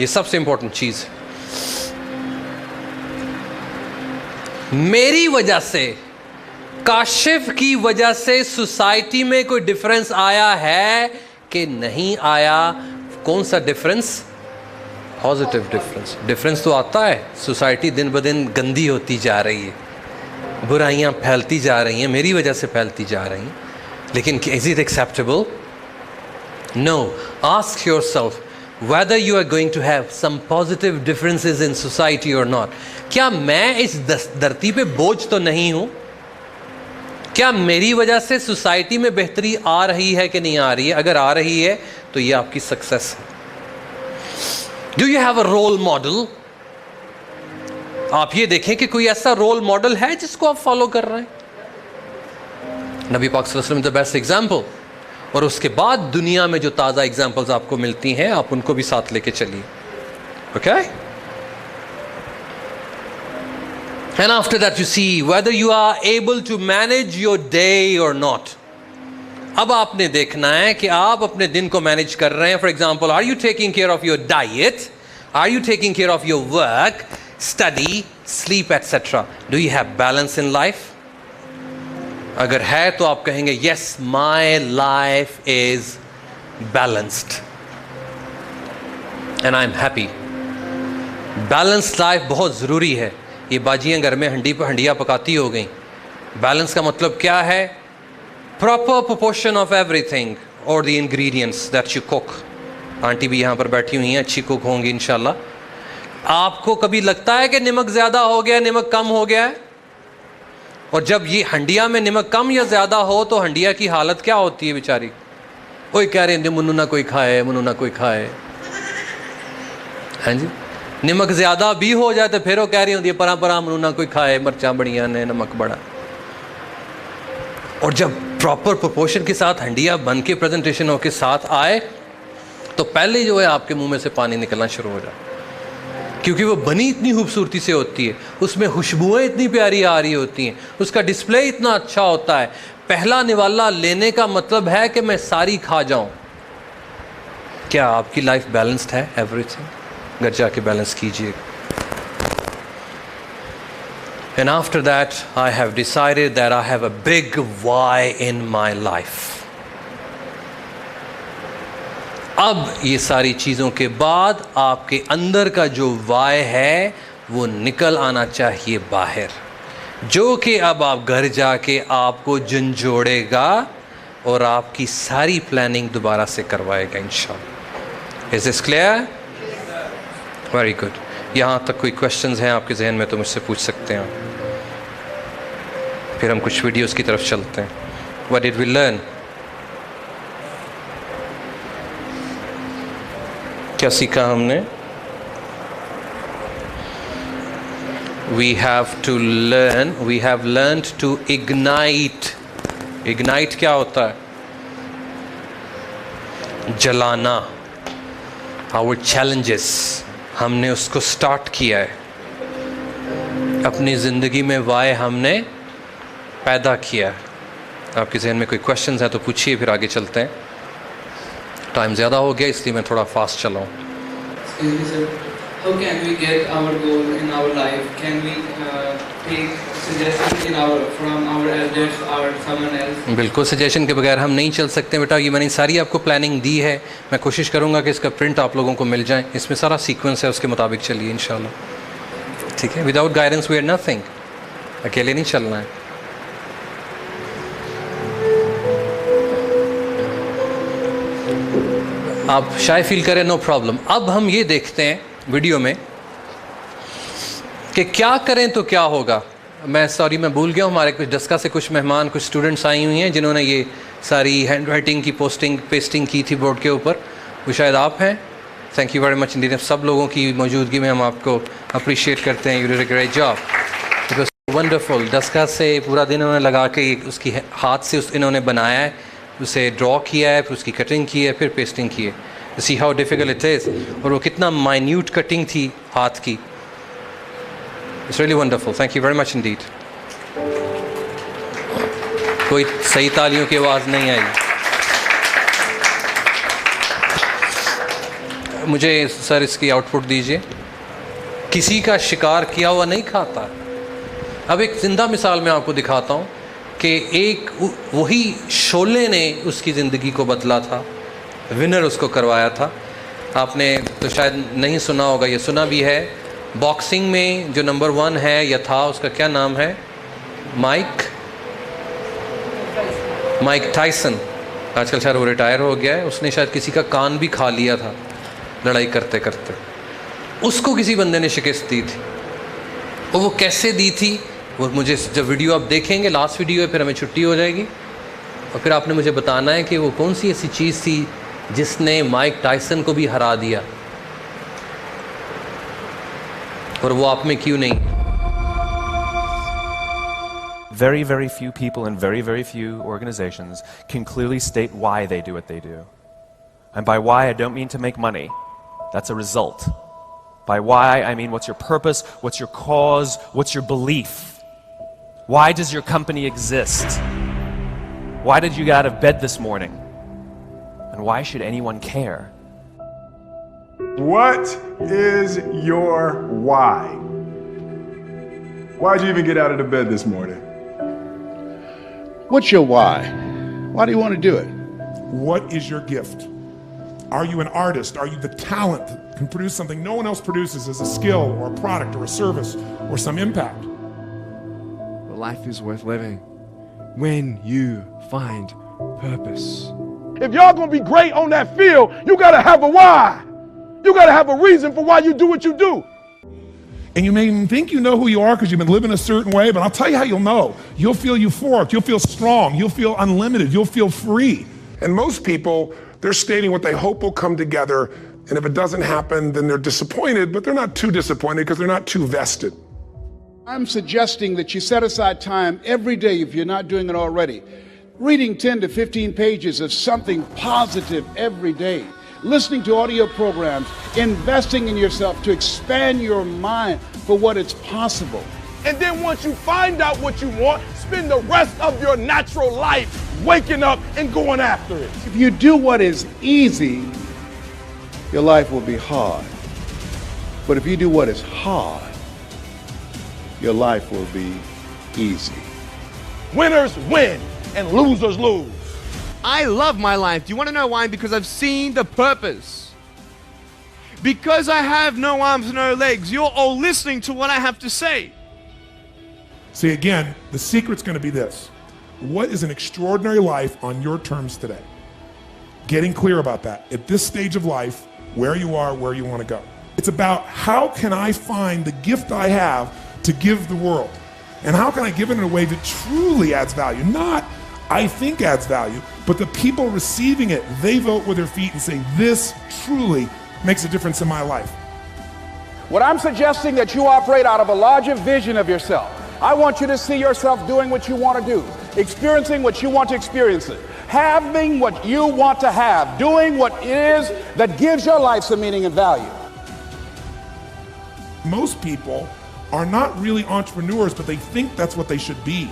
ये सबसे इंपॉर्टेंट चीज है। मेरी वजह से, काशिफ की वजह से सोसाइटी में कोई डिफरेंस आया है कि नहीं आया? कौन सा डिफरेंस? Positive difference. डिफरेंस तो आता है। सोसाइटी दिन ब दिन गंदी होती जा रही है, बुराइयां फैलती जा रही हैं, मेरी वजह से फैलती जा रही हैं। लेकिन is it acceptable? No. Ask yourself whether you are going to have some positive differences in society or not. क्या मैं इस धरती पे बोझ तो नहीं हूं? क्या मेरी वजह से सोसाइटी में बेहतरी आ रही है कि नहीं आ रही है? अगर आ रही है तो ये आपकी सक्सेस है। Do you have a role model? आप ये देखें कि कोई ऐसा रोल मॉडल है जिसको आप फॉलो कर रहे हैं। नबी पाक सल्लल्लाहु अलैहि वसल्लम द बेस्ट एग्जाम्पल, और उसके बाद दुनिया में जो ताज़ा एग्जाम्पल्स आपको मिलती हैं आप उनको भी साथ लेके चलिए। Okay? And after that you see whether you are able to manage your day और नॉट। अब आपने देखना है कि आप अपने दिन को मैनेज कर रहे हैं। For example, are you taking care of your diet? Are you taking care of your work, study, sleep etcetera? Do you have balance in life? अगर है तो आप कहेंगे yes, my life is balanced and I am happy. Balanced life बहुत ज़रूरी है। ये बाजियां घर में हंडियाँ पकाती हो गई। बैलेंस का मतलब क्या है? प्रॉपर प्रोपोर्शन ऑफ एवरीथिंग और the ingredients that you cook. Aunty भी यहाँ पर बैठी हुई हैं, अच्छी कुक होंगी इंशाल्लाह। आपको कभी लगता है कि नमक ज़्यादा हो गया, नमक कम हो गया है? और जब ये हंडिया में नमक कम या ज़्यादा हो तो हंडिया की हालत क्या होती है बेचारी? कोई कह रहे हैं मुन्नू ना कोई खाए, मुन्नू ना कोई खाए। हाँ जी, नमक ज़्यादा भी हो जाए तो फिर वो कह रही होती है परा परा मुन्नू ना कोई खाए, मर्चा बढ़िया ने, नमक बड़ा। और जब प्रॉपर प्रोपोर्शन के साथ हंडिया बन के प्रेजेंटेशन होके साथ आए तो पहले जो है आपके मुंह में से पानी निकलना शुरू हो जाए, क्योंकि वो बनी इतनी खूबसूरती से होती है, उसमें खुशबुएं इतनी प्यारी आ रही होती हैं, उसका डिस्प्ले इतना अच्छा होता है। पहला निवाला लेने का मतलब है कि मैं सारी खा जाऊं। क्या आपकी लाइफ बैलेंस्ड है? एवरीथिंग घर जाके बैलेंस कीजिए। And after that I have decided that I have a big why in my life. अब ये सारी चीज़ों के बाद आपके अंदर का जो वाय है वो निकल आना चाहिए बाहर, जो कि अब आप घर जाके आपको झंझोड़ेगा और आपकी सारी प्लानिंग दोबारा से करवाएगा इंशाल्लाह। Is this clear? Very good. यहाँ तक कोई क्वेश्चंस हैं आपके जहन में तो मुझसे पूछ सकते हैं, फिर हम कुछ वीडियोस की तरफ चलते हैं। What did we learn? क्या सीखा हमने? We have learned to ignite. Ignite क्या होता है? जलाना। Our challenges, हमने उसको स्टार्ट किया है। अपनी ज़िंदगी में वाय हमने पैदा किया है। आपके जहन में कोई क्वेश्चंस है तो पूछिए, फिर आगे चलते हैं। टाइम ज़्यादा हो गया इसलिए मैं थोड़ा fast चलाऊँ। How can we get our goal in our life? Can we take suggestions from our elders or someone else? बिल्कुल, सजेशन के बगैर हम नहीं चल सकते बेटा। ये मैंने सारी आपको प्लानिंग दी है। मैं कोशिश करूँगा कि इसका प्रिंट आप लोगों को मिल जाए। इसमें सारा सीक्वेंस है, उसके मुताबिक चलिए इंशाल्लाह। ठीक है, without guidance we are nothing. अकेले नहीं चलना है। आप शाय फील करें, नो प्रॉब्लम। अब हम ये देखते हैं वीडियो में कि क्या करें तो क्या होगा। मैं भूल गया हूँ, हमारे कुछ डस्का से कुछ मेहमान, कुछ स्टूडेंट्स आई हुई हैं जिन्होंने ये सारी हैंड राइटिंग की पेस्टिंग की थी बोर्ड के ऊपर। वो शायद आप हैं। Thank you very much Indeed. सब लोगों की मौजूदगी में हम आपको अप्रिशिएट करते हैं। You did a great job, it was wonderful. Daska से पूरा दिन उन्होंने लगा के उसकी हाथ से इन्होंने बनाया है, उसे ड्रॉ किया है, फिर उसकी कटिंग की है, फिर पेस्टिंग की है। See how difficult it is. और वो कितना माइन्यूट कटिंग थी हाथ की। It's really wonderful. Thank you very much Indeed. कोई सही तालियों की आवाज़ नहीं आई। मुझे सर इसकी आउटपुट दीजिए। किसी का शिकार किया हुआ नहीं खाता। अब एक ज़िंदा मिसाल मैं आपको दिखाता हूँ कि एक वही शोले ने उसकी ज़िंदगी को बदला था, विनर उसको करवाया था। आपने तो शायद नहीं सुना होगा, ये सुना भी है। बॉक्सिंग में जो नंबर 1 है या था, उसका क्या नाम है? Mike Tyson. आजकल शायद वो रिटायर हो गया है। उसने शायद किसी का कान भी खा लिया था लड़ाई करते करते। उसको किसी बंदे ने शिकस्त दी थी। और वो कैसे दी थी, वो मुझे जब वीडियो आप देखेंगे, लास्ट वीडियो है, फिर हमें छुट्टी हो जाएगी। और फिर आपने मुझे बताना है कि वो कौन सी ऐसी चीज़ थी जिसने माइक टायसन को भी हरा दिया, और वो आप में क्यों नहीं। Very, very few people and very, very few organizations can clearly state why they do what they do. And by why, I don't mean to make money. That's a result. By why, I mean what's your purpose, what's your cause, what's your belief? Why does your company exist? Why did you get out of bed this morning? And why should anyone care? What is your why? Why'd you even get out of the bed this morning? What's your why? Why do you want to do it? What is your gift? Are you an artist? Are you the talent that can produce something no one else produces as a skill or a product or a service or some impact? Life is worth living when you find purpose. If y'all gonna be great on that field, you gotta have a why. You gotta have a reason for why you do what you do. And you may even think you know who you are because you've been living a certain way, but I'll tell you how you'll know. You'll feel euphoric, you'll feel strong, you'll feel unlimited, you'll feel free. And most people, they're stating what they hope will come together, and if it doesn't happen, then they're disappointed, but they're not too disappointed because they're not too vested. I'm suggesting that you set aside time every day, if you're not doing it already, reading 10 to 15 pages of something positive every day, listening to audio programs, investing in yourself to expand your mind for what is possible. And then once you find out what you want, spend the rest of your natural life waking up and going after it. If you do what is easy, your life will be hard. But if you do what is hard, your life will be easy. Winners win and losers lose. I love my life. Do you want to know why? Because I've seen the purpose. Because I have no arms, no legs, you're all listening to what I have to say. See, again, the secret's going to be this. What is an extraordinary life on your terms today? Getting clear about that. At this stage of life, where you are, where you want to go. It's about how can I find the gift I have to give the world? And how can I give it in a way that truly adds value? Not I think adds value, but the people receiving it, they vote with their feet and say, this truly makes a difference in my life. What I'm suggesting that you operate out of a larger vision of yourself. I want you to see yourself doing what you want to do, experiencing what you want to experience, having what you want to have, doing what it is that gives your life some meaning and value. Most people are not really entrepreneurs, but they think that's what they should be.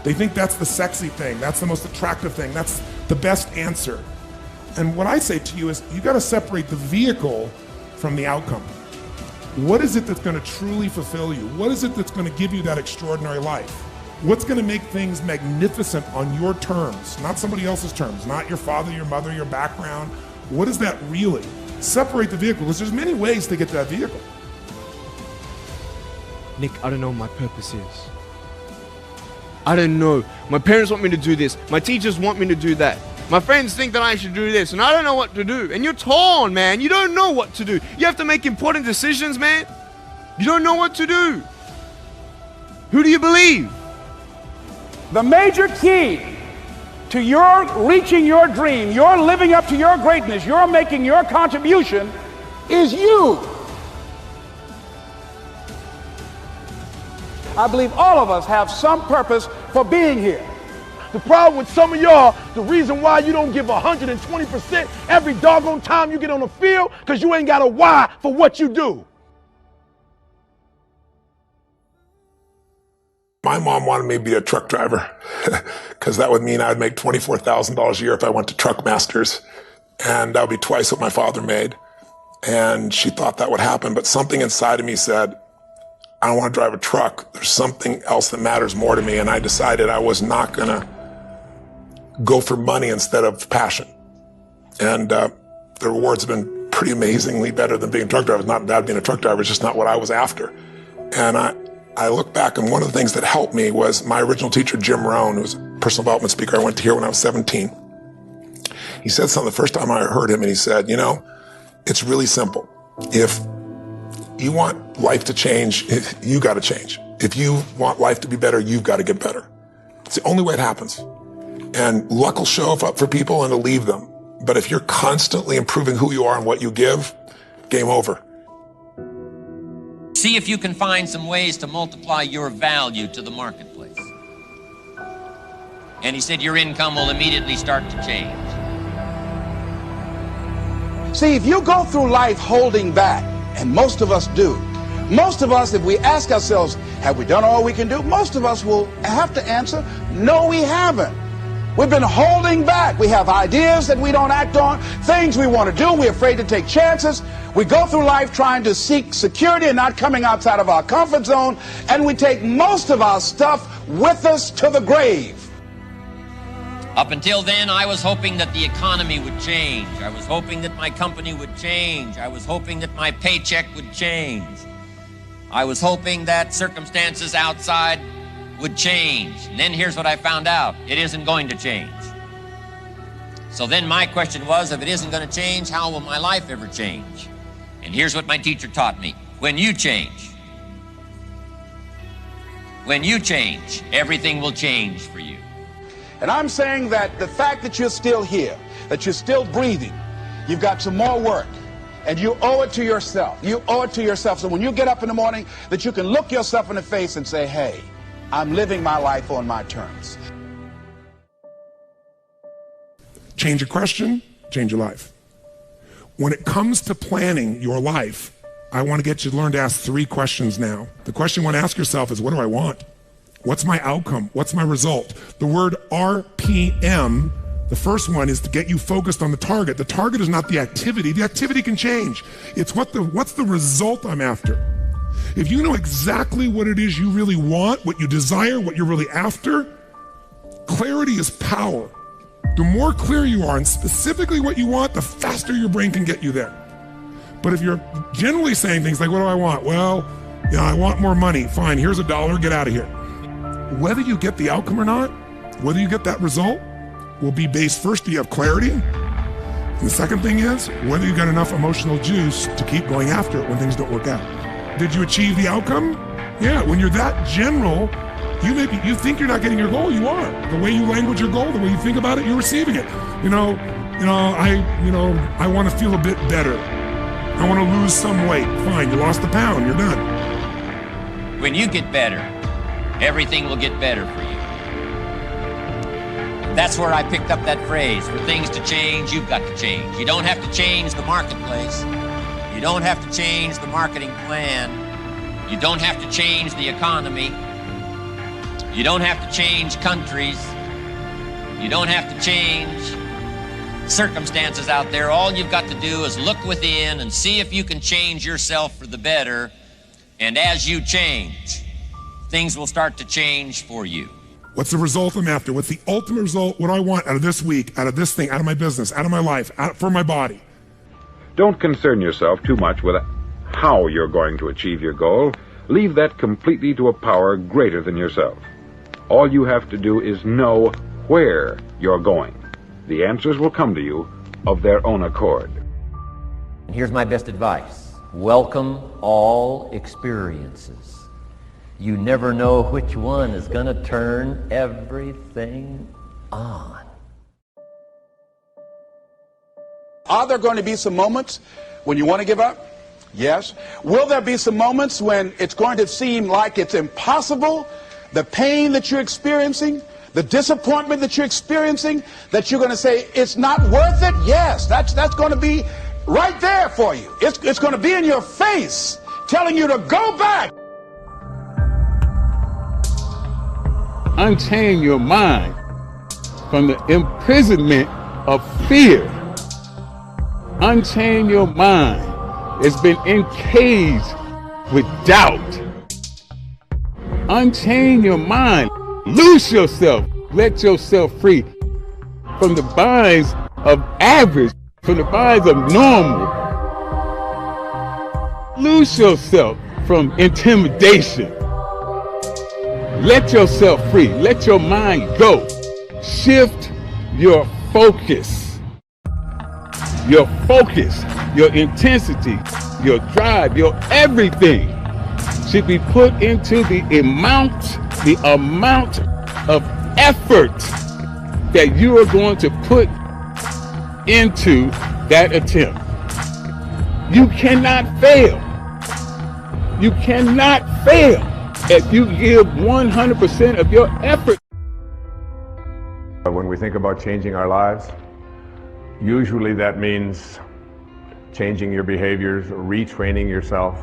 They think that's the sexy thing, that's the most attractive thing, that's the best answer. And what I say to you is, you got to separate the vehicle from the outcome. What is it that's going to truly fulfill you? What is it that's going to give you that extraordinary life? What's going to make things magnificent on your terms, not somebody else's terms, not your father, your mother, your background? What is that really? Separate the vehicle, because there's many ways to get to that vehicle. Nick, I don't know what my purpose is. I don't know. My parents want me to do this. My teachers want me to do that. My friends think that I should do this, and I don't know what to do. And you're torn, man. You don't know what to do. You have to make important decisions, man. You don't know what to do. Who do you believe? The major key to your reaching your dream, your living up to your greatness, your making your contribution is you. I believe all of us have some purpose for being here. The problem with some of y'all, the reason why you don't give 120% every doggone time you get on the field, because you ain't got a why for what you do. My mom wanted me to be a truck driver because that would mean I'd make $24,000 a year if I went to Truck Masters, and that would be twice what my father made. And she thought that would happen, but something inside of me said, I don't want to drive a truck. There's something else that matters more to me, and I decided I was not going to go for money instead of passion. And the rewards have been pretty amazingly better than being a truck driver. It's not bad being a truck driver, it's just not what I was after. And I look back, and one of the things that helped me was my original teacher, Jim Rohn, who was a personal development speaker I went to hear when I was 17. He said something the first time I heard him, and he said, you know, it's really simple. If you want life to change, you got to change. If you want life to be better, you've got to get better. It's the only way it happens. And luck will show up for people and it'll leave them. But if you're constantly improving who you are and what you give, game over. See if you can find some ways to multiply your value to the marketplace. And he said your income will immediately start to change. See, if you go through life holding back, and most of us do, most of us, if we ask ourselves, have we done all we can do? Most of us will have to answer, no, we haven't. We've been holding back. We have ideas that we don't act on, things we want to do. We're afraid to take chances. We go through life trying to seek security and not coming outside of our comfort zone. And we take most of our stuff with us to the grave. Up until then, I was hoping that the economy would change. I was hoping that my company would change. I was hoping that my paycheck would change. I was hoping that circumstances outside would change. And then here's what I found out. It isn't going to change. So then my question was, if it isn't going to change, how will my life ever change? And here's what my teacher taught me. When you change, everything will change for you. And I'm saying that the fact that you're still here, that you're still breathing, you've got some more work. And you owe it to yourself. You owe it to yourself. So when you get up in the morning, that you can look yourself in the face and say, hey, I'm living my life on my terms. Change your question, change your life. When it comes to planning your life, I want to get you to learn to ask 3 questions now. The question you want to ask yourself is, what do I want? What's my outcome? What's my result? The word RPM, the first one, is to get you focused on the target. The target is not the activity. The activity can change. It's what's the result I'm after. If you know exactly what it is you really want, what you desire, what you're really after, clarity is power. The more clear you are and specifically what you want, the faster your brain can get you there. But if you're generally saying things like, what do I want? Well, you know, I want more money. Fine, here's $1, get out of here. Whether you get the outcome or not, whether you get that result, will be based first, do you have clarity? And the second thing is, whether you got enough emotional juice to keep going after it when things don't work out. Did you achieve the outcome? Yeah, when you're that general, you think you're not getting your goal, you are. The way you language your goal, the way you think about it, you're receiving it. I want to feel a bit better. I want to lose some weight. Fine, you lost a pound, you're done. When you get better, everything will get better for you. That's where I picked up that phrase, for things to change, you've got to change. You don't have to change the marketplace. You don't have to change the marketing plan. You don't have to change the economy. You don't have to change countries. You don't have to change circumstances out there. All you've got to do is look within and see if you can change yourself for the better. And as you change, things will start to change for you. What's the result I'm after? What's the ultimate result? What do I want out of this week, out of this thing, out of my business, out of my life, for my body? Don't concern yourself too much with how you're going to achieve your goal. Leave that completely to a power greater than yourself. All you have to do is know where you're going. The answers will come to you of their own accord. And here's my best advice. Welcome all experiences. You never know which one is going to turn everything on. Are there going to be some moments when you want to give up? Yes. Will there be some moments when it's going to seem like it's impossible? The pain that you're experiencing, the disappointment that you're experiencing, that you're going to say, it's not worth it? Yes, that's going to be right there for you. It's going to be in your face, telling you to go back. Unchain your mind from the imprisonment of fear. Unchain your mind. It's been encaged with doubt. Unchain your mind. Loose yourself. Let yourself free from the binds of average, from the binds of normal. Loose yourself from intimidation. Let yourself free. Let your mind go. Shift your focus. Your focus, your intensity, your drive, your everything should be put into the amount of effort that you are going to put into that attempt. You cannot fail. You cannot fail if you give 100% of your effort. When we think about changing our lives, usually that means changing your behaviors, retraining yourself,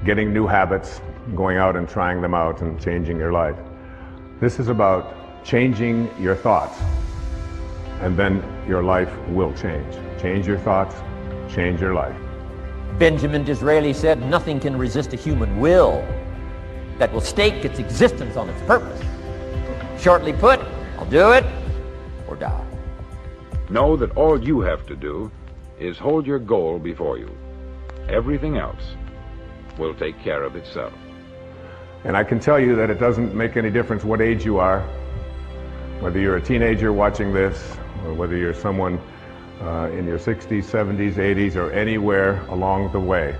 getting new habits, going out and trying them out and changing your life. This is about changing your thoughts, and then your life will change. Change your thoughts, change your life. Benjamin Disraeli said, nothing can resist a human will that will stake its existence on its purpose. Shortly put, I'll do it or die. Know that all you have to do is hold your goal before you. Everything else will take care of itself. And I can tell you that it doesn't make any difference what age you are, whether you're a teenager watching this, or whether you're someone in your 60s, 70s, 80s, or anywhere along the way,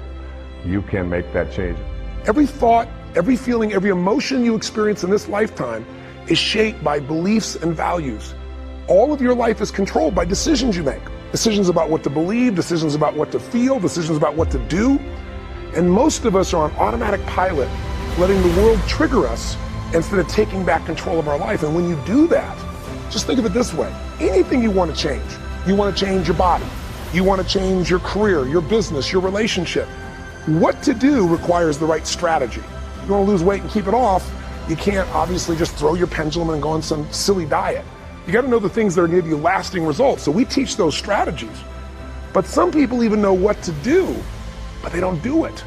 you can make that change. Every thought, every feeling, every emotion you experience in this lifetime is shaped by beliefs and values. All of your life is controlled by decisions you make. Decisions about what to believe, decisions about what to feel, decisions about what to do. And most of us are on automatic pilot, letting the world trigger us instead of taking back control of our life. And when you do that, just think of it this way. Anything you want to change. You want to change your body. You want to change your career, your business, your relationship. What to do requires the right strategy. You want to lose weight and keep it off, you can't obviously just throw your pendulum and go on some silly diet. You got to know the things that are going to give you lasting results. So we teach those strategies. But some people even know what to do, but they don't do it.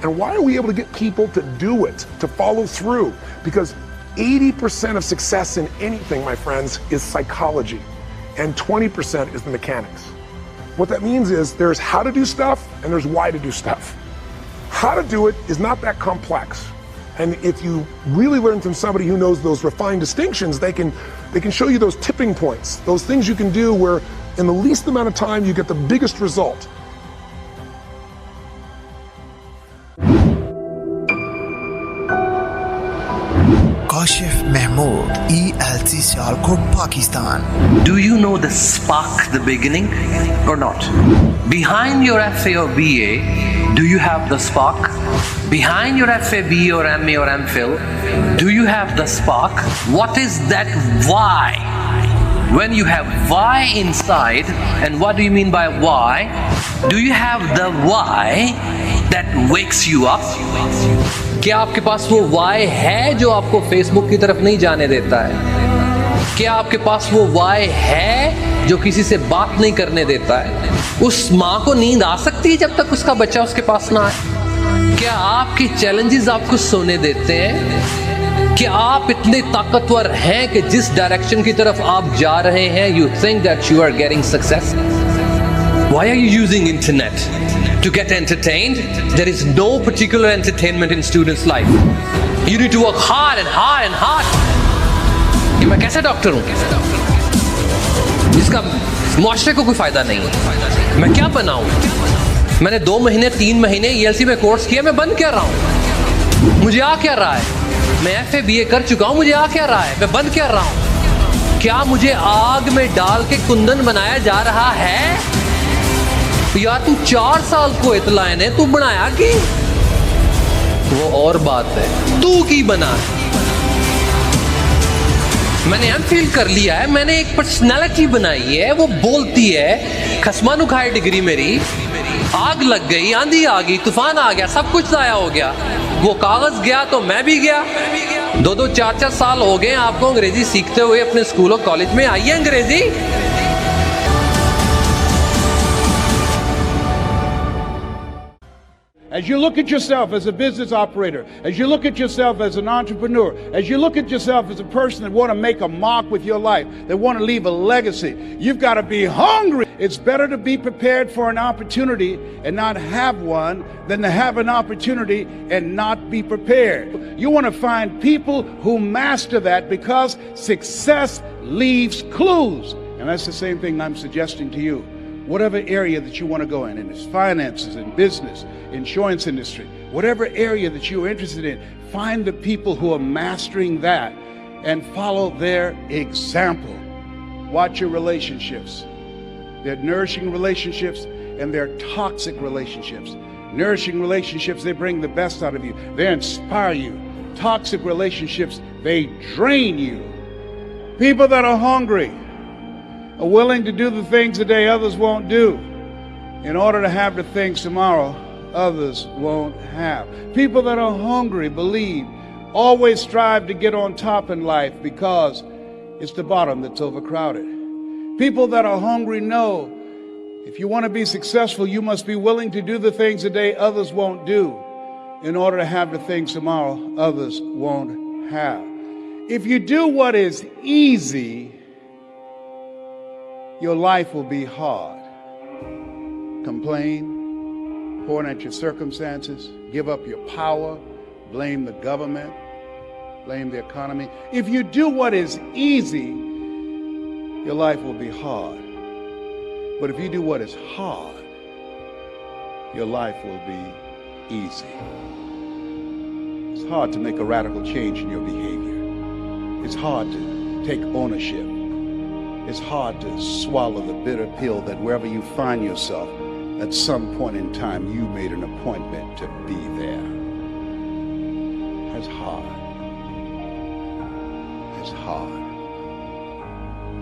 And why are we able to get people to do it, to follow through? Because 80% of success in anything, my friends, is psychology, and 20% is the mechanics. What that means is there's how to do stuff and there's why to do stuff. How to do it is not that complex. And if you really learn from somebody who knows those refined distinctions, they can show you those tipping points, those things you can do where in the least amount of time you get the biggest result. Kashif Mahmood, ELC Sialkot, Pakistan. Do you know the spark, the beginning, or not? Behind your FA or BA, do you have the spark? Behind your FA, BA or MA or MPhil, do you have the spark? What is that why? When you have why inside, and what do you mean by why? Do you have the why that wakes you up? क्या आपके पास वो why है जो आपको Facebook की तरफ नहीं जाने देता है? क्या आपके पास वो वाई है जो किसी से बात नहीं करने देता है? उस माँ को नींद आ सकती है जब तक उसका बच्चा उसके पास ना आए? क्या आपके चैलेंजेस आपको सोने देते हैं? क्या आप इतने ताकतवर हैं कि जिस डायरेक्शन की तरफ आप जा रहे हैं, you think that you are getting success? Why are you using internet? To get entertained? There is no particular entertainment in students' life. You need to work hard and hard and hard. कि मैं कैसे doctor हूँ जिसका मुआशरे को कोई फायदा नहीं है? मैं क्या बनाऊँ? मैंने 2 महीने 3 महीने ELC में कोर्स किया, मैं बन क्या रहा हूँ? मुझे आ क्या रहा है? मैं FA BA कर चुका हूँ, मुझे आ क्या रहा है? मैं बन क्या रहा हूँ? क्या मुझे आग में डाल के कुंदन बनाया जा रहा है? यार तू 4 साल को इतलाए ने तू बनाया कि वो और बात है, तू की बना। मैंने MPhil कर लिया है, मैंने एक पर्सनालिटी बनाई है, वो बोलती है। खसमानु खाए डिग्री मेरी, आग लग गई, आंधी आ गई, तूफान आ गया, सब कुछ ज़ाया हो गया। वो कागज गया तो मैं भी गया। 2-2 4-4 साल हो गए आपको अंग्रेजी सीखते हुए अपने स्कूल और कॉलेज में। आइए अंग्रेजी। As you look at yourself as a business operator, as you look at yourself as an entrepreneur, as you look at yourself as a person that want to make a mark with your life, that want to leave a legacy, you've got to be hungry. It's better to be prepared for an opportunity and not have one than to have an opportunity and not be prepared. You want to find people who master that because success leaves clues. And that's the same thing I'm suggesting to you. Whatever area that you want to go in it's finances, in business, insurance industry, whatever area that you're interested in, find the people who are mastering that and follow their example. Watch your relationships. They're nourishing relationships and they're toxic relationships. Nourishing relationships, they bring the best out of you. They inspire you. Toxic relationships, they drain you. People that are hungry are willing to do the things today others won't do in order to have the things tomorrow others won't have. People that are hungry believe, always strive to get on top in life because it's the bottom that's overcrowded. People that are hungry know if you want to be successful, you must be willing to do the things today others won't do in order to have the things tomorrow others won't have. If you do what is easy, your life will be hard. Complain, point at your circumstances, give up your power, blame the government, blame the economy. If you do what is easy, your life will be hard. But if you do what is hard, your life will be easy. It's hard to make a radical change in your behavior. It's hard to take ownership. It's hard to swallow the bitter pill that wherever you find yourself, at some point in time, you made an appointment to be there. It's hard. It's hard.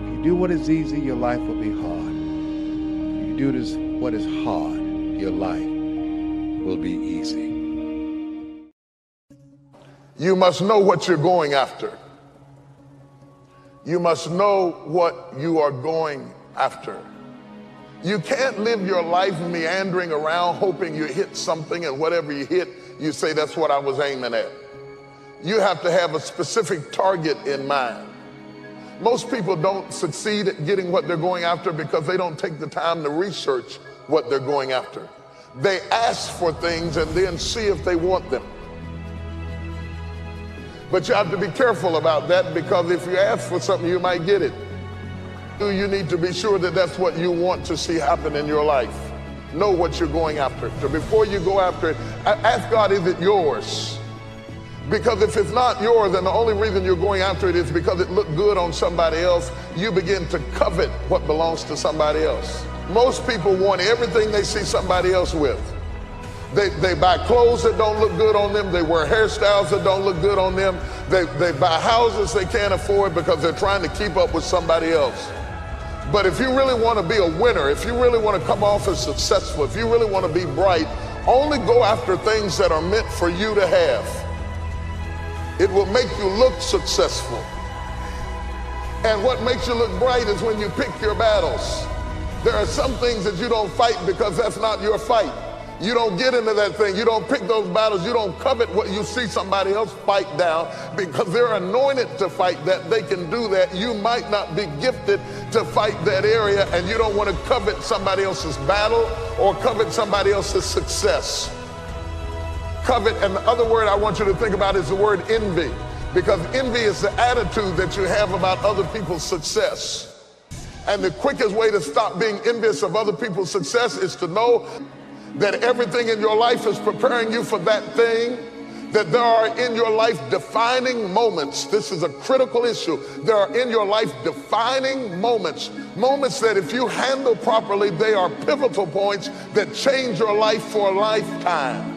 If you do what is easy, your life will be hard. If you do what is hard, your life will be easy. You must know what you're going after. You must know what you are going after. You can't live your life meandering around hoping you hit something, and whatever you hit, you say, that's what I was aiming at. You have to have a specific target in mind. Most people don't succeed at getting what they're going after because they don't take the time to research what they're going after. They ask for things and then see if they want them. But you have to be careful about that, because if you ask for something, you might get it. You need to be sure that that's what you want to see happen in your life. Know what you're going after. So before you go after it, ask God, is it yours? Because if it's not yours, and the only reason you're going after it is because it looked good on somebody else, you begin to covet what belongs to somebody else. Most people want everything they see somebody else with. They buy clothes that don't look good on them. They wear hairstyles that don't look good on them. They buy houses they can't afford because they're trying to keep up with somebody else. But if you really want to be a winner, if you really want to come off as successful, if you really want to be bright, only go after things that are meant for you to have. It will make you look successful. And what makes you look bright is when you pick your battles. There are some things that you don't fight because that's not your fight. You don't get into that thing. You don't pick those battles. You don't covet what you see somebody else fight down because they're anointed to fight that. They can do that. You might not be gifted to fight that area, and you don't want to covet somebody else's battle or covet somebody else's success. Covet, and the other word I want you to think about is the word envy, because envy is the attitude that you have about other people's success. And the quickest way to stop being envious of other people's success is to know that everything in your life is preparing you for that thing, that there are in your life defining moments. This is a critical issue. There are in your life defining moments, moments that if you handle properly, they are pivotal points that change your life for a lifetime.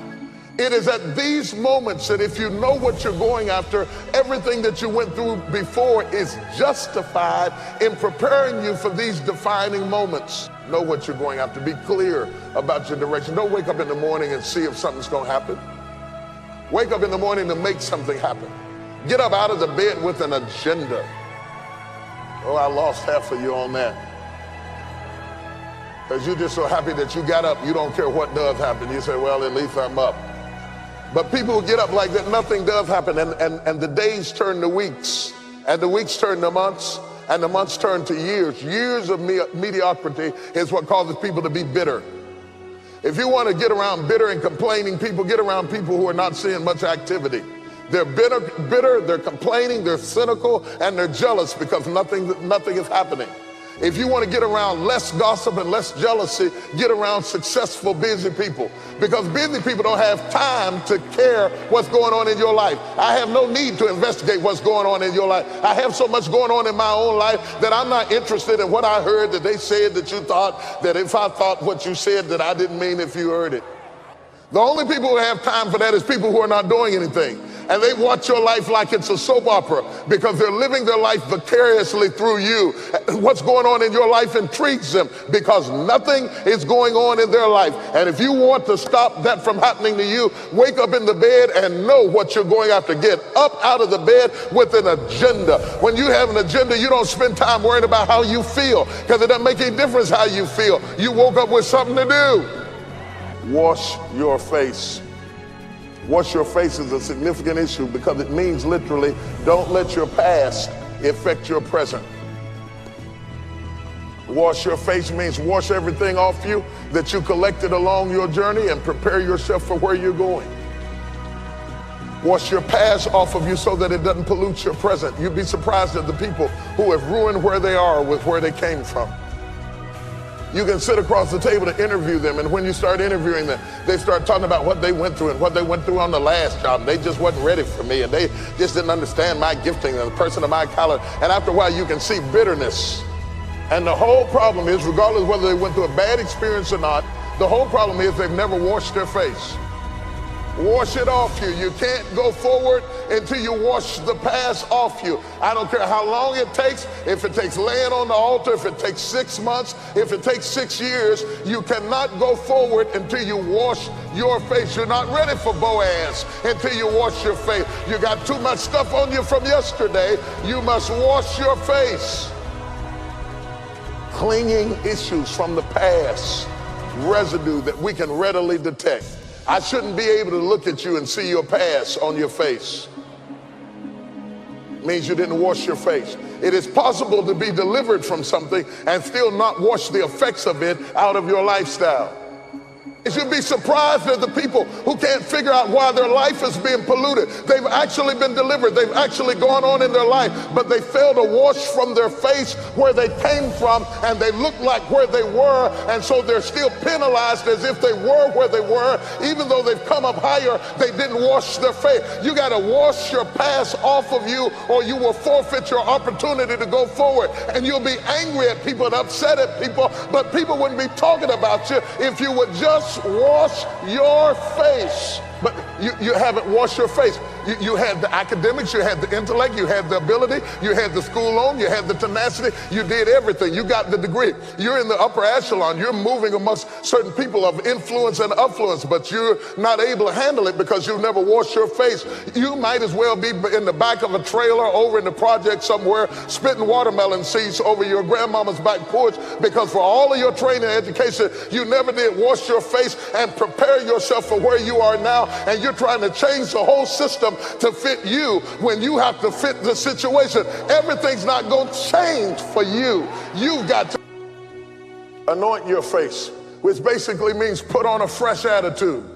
It is at these moments that if you know what you're going after, everything that you went through before is justified in preparing you for these defining moments. Know what you're going after. Be clear about your direction. Don't wake up in the morning and see if something's going to happen. Wake up in the morning to make something happen. Get up out of the bed with an agenda. Oh, I lost half of you on that. Because you're just so happy that you got up. You don't care what does happen. You say, well, at least I'm up. But people who get up like that, nothing does happen. And the days turn to weeks. And the weeks turn to months. And the months turn to years. Years of mediocrity is what causes people to be bitter. If you want to get around bitter and complaining people, get around people who are not seeing much activity. They're bitter, they're complaining, they're cynical, and they're jealous because nothing is happening. If you want to get around less gossip and less jealousy, get around successful, busy people. Because busy people don't have time to care what's going on in your life. I have no need to investigate what's going on in your life. I have so much going on in my own life that I'm not interested in what I heard that they said that you thought, that if I thought what you said that I didn't mean if you heard it. The only people who have time for that is people who are not doing anything. And they watch your life like it's a soap opera because they're living their life vicariously through you. What's going on in your life intrigues them because nothing is going on in their life. And if you want to stop that from happening to you, wake up in the bed and know what you're going after. Get up out of the bed with an agenda. When you have an agenda, you don't spend time worrying about how you feel because it doesn't make any difference how you feel. You woke up with something to do. Wash your face. Wash your face is a significant issue because it means literally don't let your past affect your present. Wash your face means wash everything off you that you collected along your journey and prepare yourself for where you're going. Wash your past off of you so that it doesn't pollute your present. You'd be surprised at the people who have ruined where they are with where they came from. You can sit across the table to interview them, and when you start interviewing them, they start talking about what they went through and what they went through on the last job. They just wasn't ready for me, and they just didn't understand my gifting and the person of my caliber. And after a while, you can see bitterness. And the whole problem is, regardless of whether they went through a bad experience or not, the whole problem is they've never washed their face. Wash it off you. You can't go forward until you wash the past off you. I don't care how long it takes. If it takes laying on the altar, if it takes 6 months, if it takes 6 years, you cannot go forward until you wash your face. You're not ready for Boaz until you wash your face. You got too much stuff on you from yesterday. You must wash your face. Clinging issues from the past, residue that we can readily detect. I shouldn't be able to look at you and see your past on your face. It means you didn't wash your face. It is possible to be delivered from something and still not wash the effects of it out of your lifestyle. You should be surprised at the people who can't figure out why their life is being polluted. They've actually been delivered. They've actually gone on in their life, but they fail to wash from their face where they came from, and they look like where they were, and so they're still penalized as if they were where they were. Even though they've come up higher, they didn't wash their face. You got to wash your past off of you, or you will forfeit your opportunity to go forward. And you'll be angry at people and upset at people, but people wouldn't be talking about you if you would just wash your face. But You haven't washed your face. You had the academics, you had the intellect, you had the ability, you had the school loan, you had the tenacity, you did everything. You got the degree. You're in the upper echelon. You're moving amongst certain people of influence and affluence, but you're not able to handle it because you've never washed your face. You might as well be in the back of a trailer over in the project somewhere, spitting watermelon seeds over your grandmama's back porch, because for all of your training and education, you never did wash your face and prepare yourself for where you are now, and you're trying to change the whole system to fit you when you have to fit the situation. Everything's not going to change for you. You've got to anoint your face, which basically means put on a fresh attitude.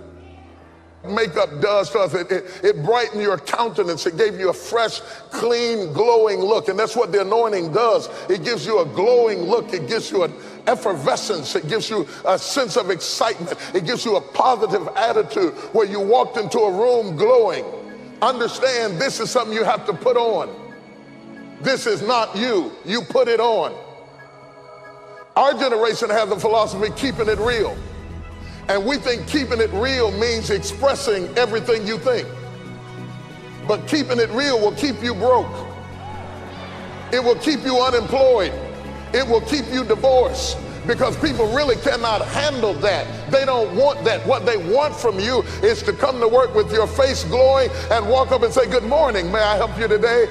Makeup does stuff. It brightened your countenance. It gave you a fresh, clean, glowing look. And that's what the anointing does. It gives you a glowing look. It gives you an effervescence. It gives you a sense of excitement. It gives you a positive attitude where you walked into a room glowing. Understand, this is something you have to put on. This is not you. You put it on. Our generation has the philosophy, keeping it real. And we think keeping it real means expressing everything you think. But keeping it real will keep you broke. It will keep you unemployed. It will keep you divorced, because people really cannot handle that. They don't want that. What they want from you is to come to work with your face glowing and walk up and say, "Good morning, may I help you today?"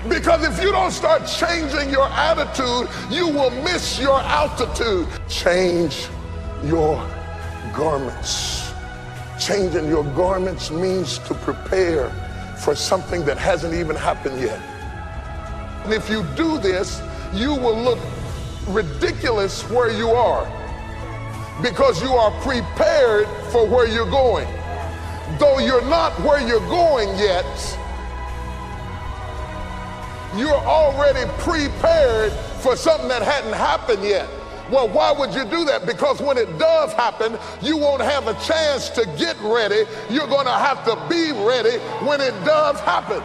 Because if you don't start changing your attitude, you will miss your altitude. Change your garments. Changing your garments means to prepare for something that hasn't even happened yet. And if you do this, you will look ridiculous where you are, because you are prepared for where you're going. Though you're not where you're going yet, you're already prepared for something that hadn't happened yet. Well, why would you do that? Because when it does happen, you won't have a chance to get ready. You're going to have to be ready when it does happen.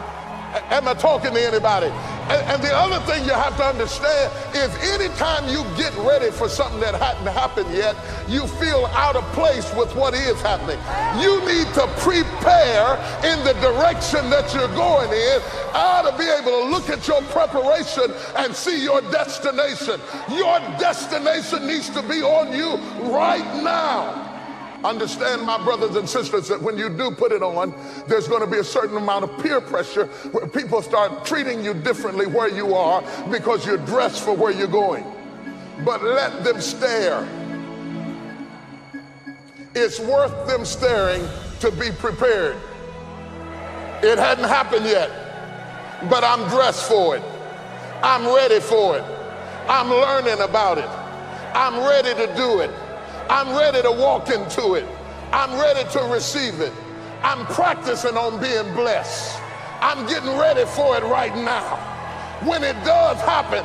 Am I talking to anybody? And the other thing you have to understand is anytime you get ready for something that hadn't happened yet, you feel out of place with what is happening. You need to prepare in the direction that you're going in. I ought to be able to look at your preparation and see your destination. Your destination needs to be on you right now. Understand, my brothers and sisters, that when you do put it on, there's going to be a certain amount of peer pressure where people start treating you differently where you are because you're dressed for where you're going. But let them stare. It's worth them staring to be prepared. It hadn't happened yet, but I'm dressed for it. I'm ready for it. I'm learning about it. I'm ready to do it. I'm ready to walk into it. I'm ready to receive it. I'm practicing on being blessed. I'm getting ready for it right now. When it does happen,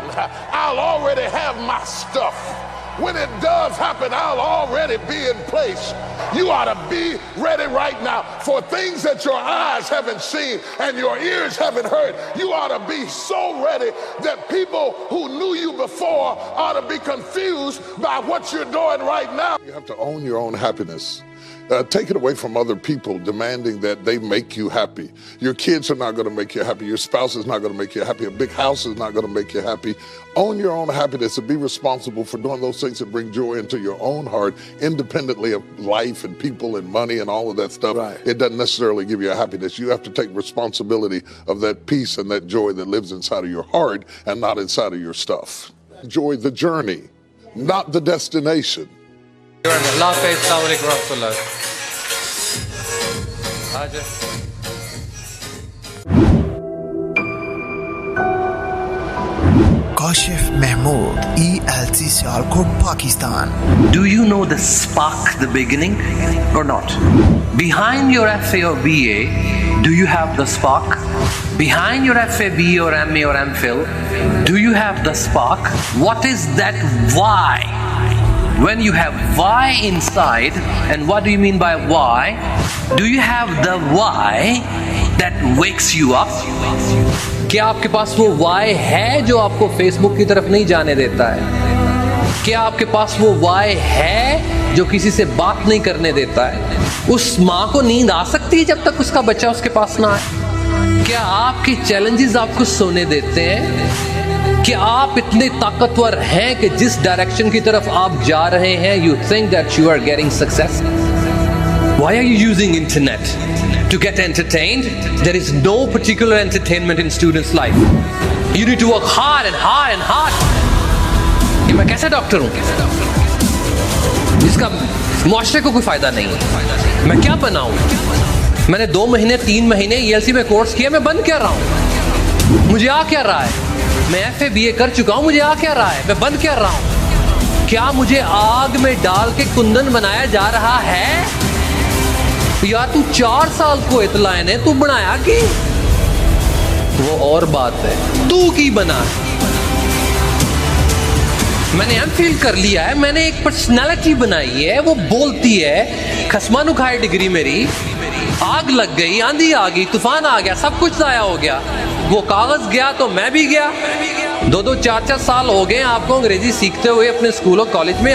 I'll already have my stuff. When it does happen, I'll already be in place. You ought to be ready right now for things that your eyes haven't seen and your ears haven't heard. You ought to be so ready that people who knew you before ought to be confused by what you're doing right now. You have to own your own happiness. Take it away from other people demanding that they make you happy. Your kids are not going to make you happy. Your spouse is not going to make you happy. A big house is not going to make you happy. Own your own happiness and be responsible for doing those things that bring joy into your own heart, independently of life and people and money and all of that stuff. Right. It doesn't necessarily give you a happiness. You have to take responsibility of that peace and that joy that lives inside of your heart and not inside of your stuff. Enjoy the journey, not the destination. Allah Hafiz, Assalamu alaikum warahmatullah. Kashif Mahmood, ELC Sialkot, Pakistan. Do you know the spark, the beginning, or not? Behind your FA or BA, do you have the spark? Behind your FA, BA or MA or MPhil, do you have the spark? What is that why? When you have why inside, and what do you mean by why? Do you have the why that wakes you up? क्या आपके पास वो why है जो आपको Facebook की तरफ नहीं जाने देता है? क्या आपके पास वो why है जो किसी से बात नहीं करने देता है? उस माँ को नींद आ सकती लगती है जब तक उसका बच्चा उसके पास ना आए। क्या आपके चैलेंजेस आपको सोने देते हैं? क्या आप इतने ताकतवर हैं कि जिस डायरेक्शन की तरफ आप जा रहे हैं, you think that you are getting success? Why are you using internet? To get entertained? There is no particular entertainment in students' life. You need to work hard and hard and hard. ये मैं कैसे doctor हूँ जिसका मुआशरे को कोई फायदा नहीं है? मैं क्या बनाऊँ? मैंने 2 महीने 3 महीने ELC में कोर्स किया, मैं बन क्या रहा हूँ? मुझे आ क्या रहा है? मैं FA BA कर चुका हूँ, मुझे आ क्या रहा है? मैं बन क्या रहा हूँ? क्या मुझे आग में डाल के कुंदन बनाया जा रहा है? यार तू 4 साल को इतलाए ने तू बनाया कि वो और बात है, तू की बना। मैंने MPhil कर लिया है, मैंने एक पर्सनालिटी बनाई है, वो बोलती है। खसमानु खाए डिग्री मेरी, आग लग गई, आंधी आ गई, तूफान आ गया, सब कुछ जाया हो गया। वो कागज गया तो मैं भी गया। 2-2 4-4 साल हो गए आपको अंग्रेजी सीखते हुए अपने स्कूल और कॉलेज में।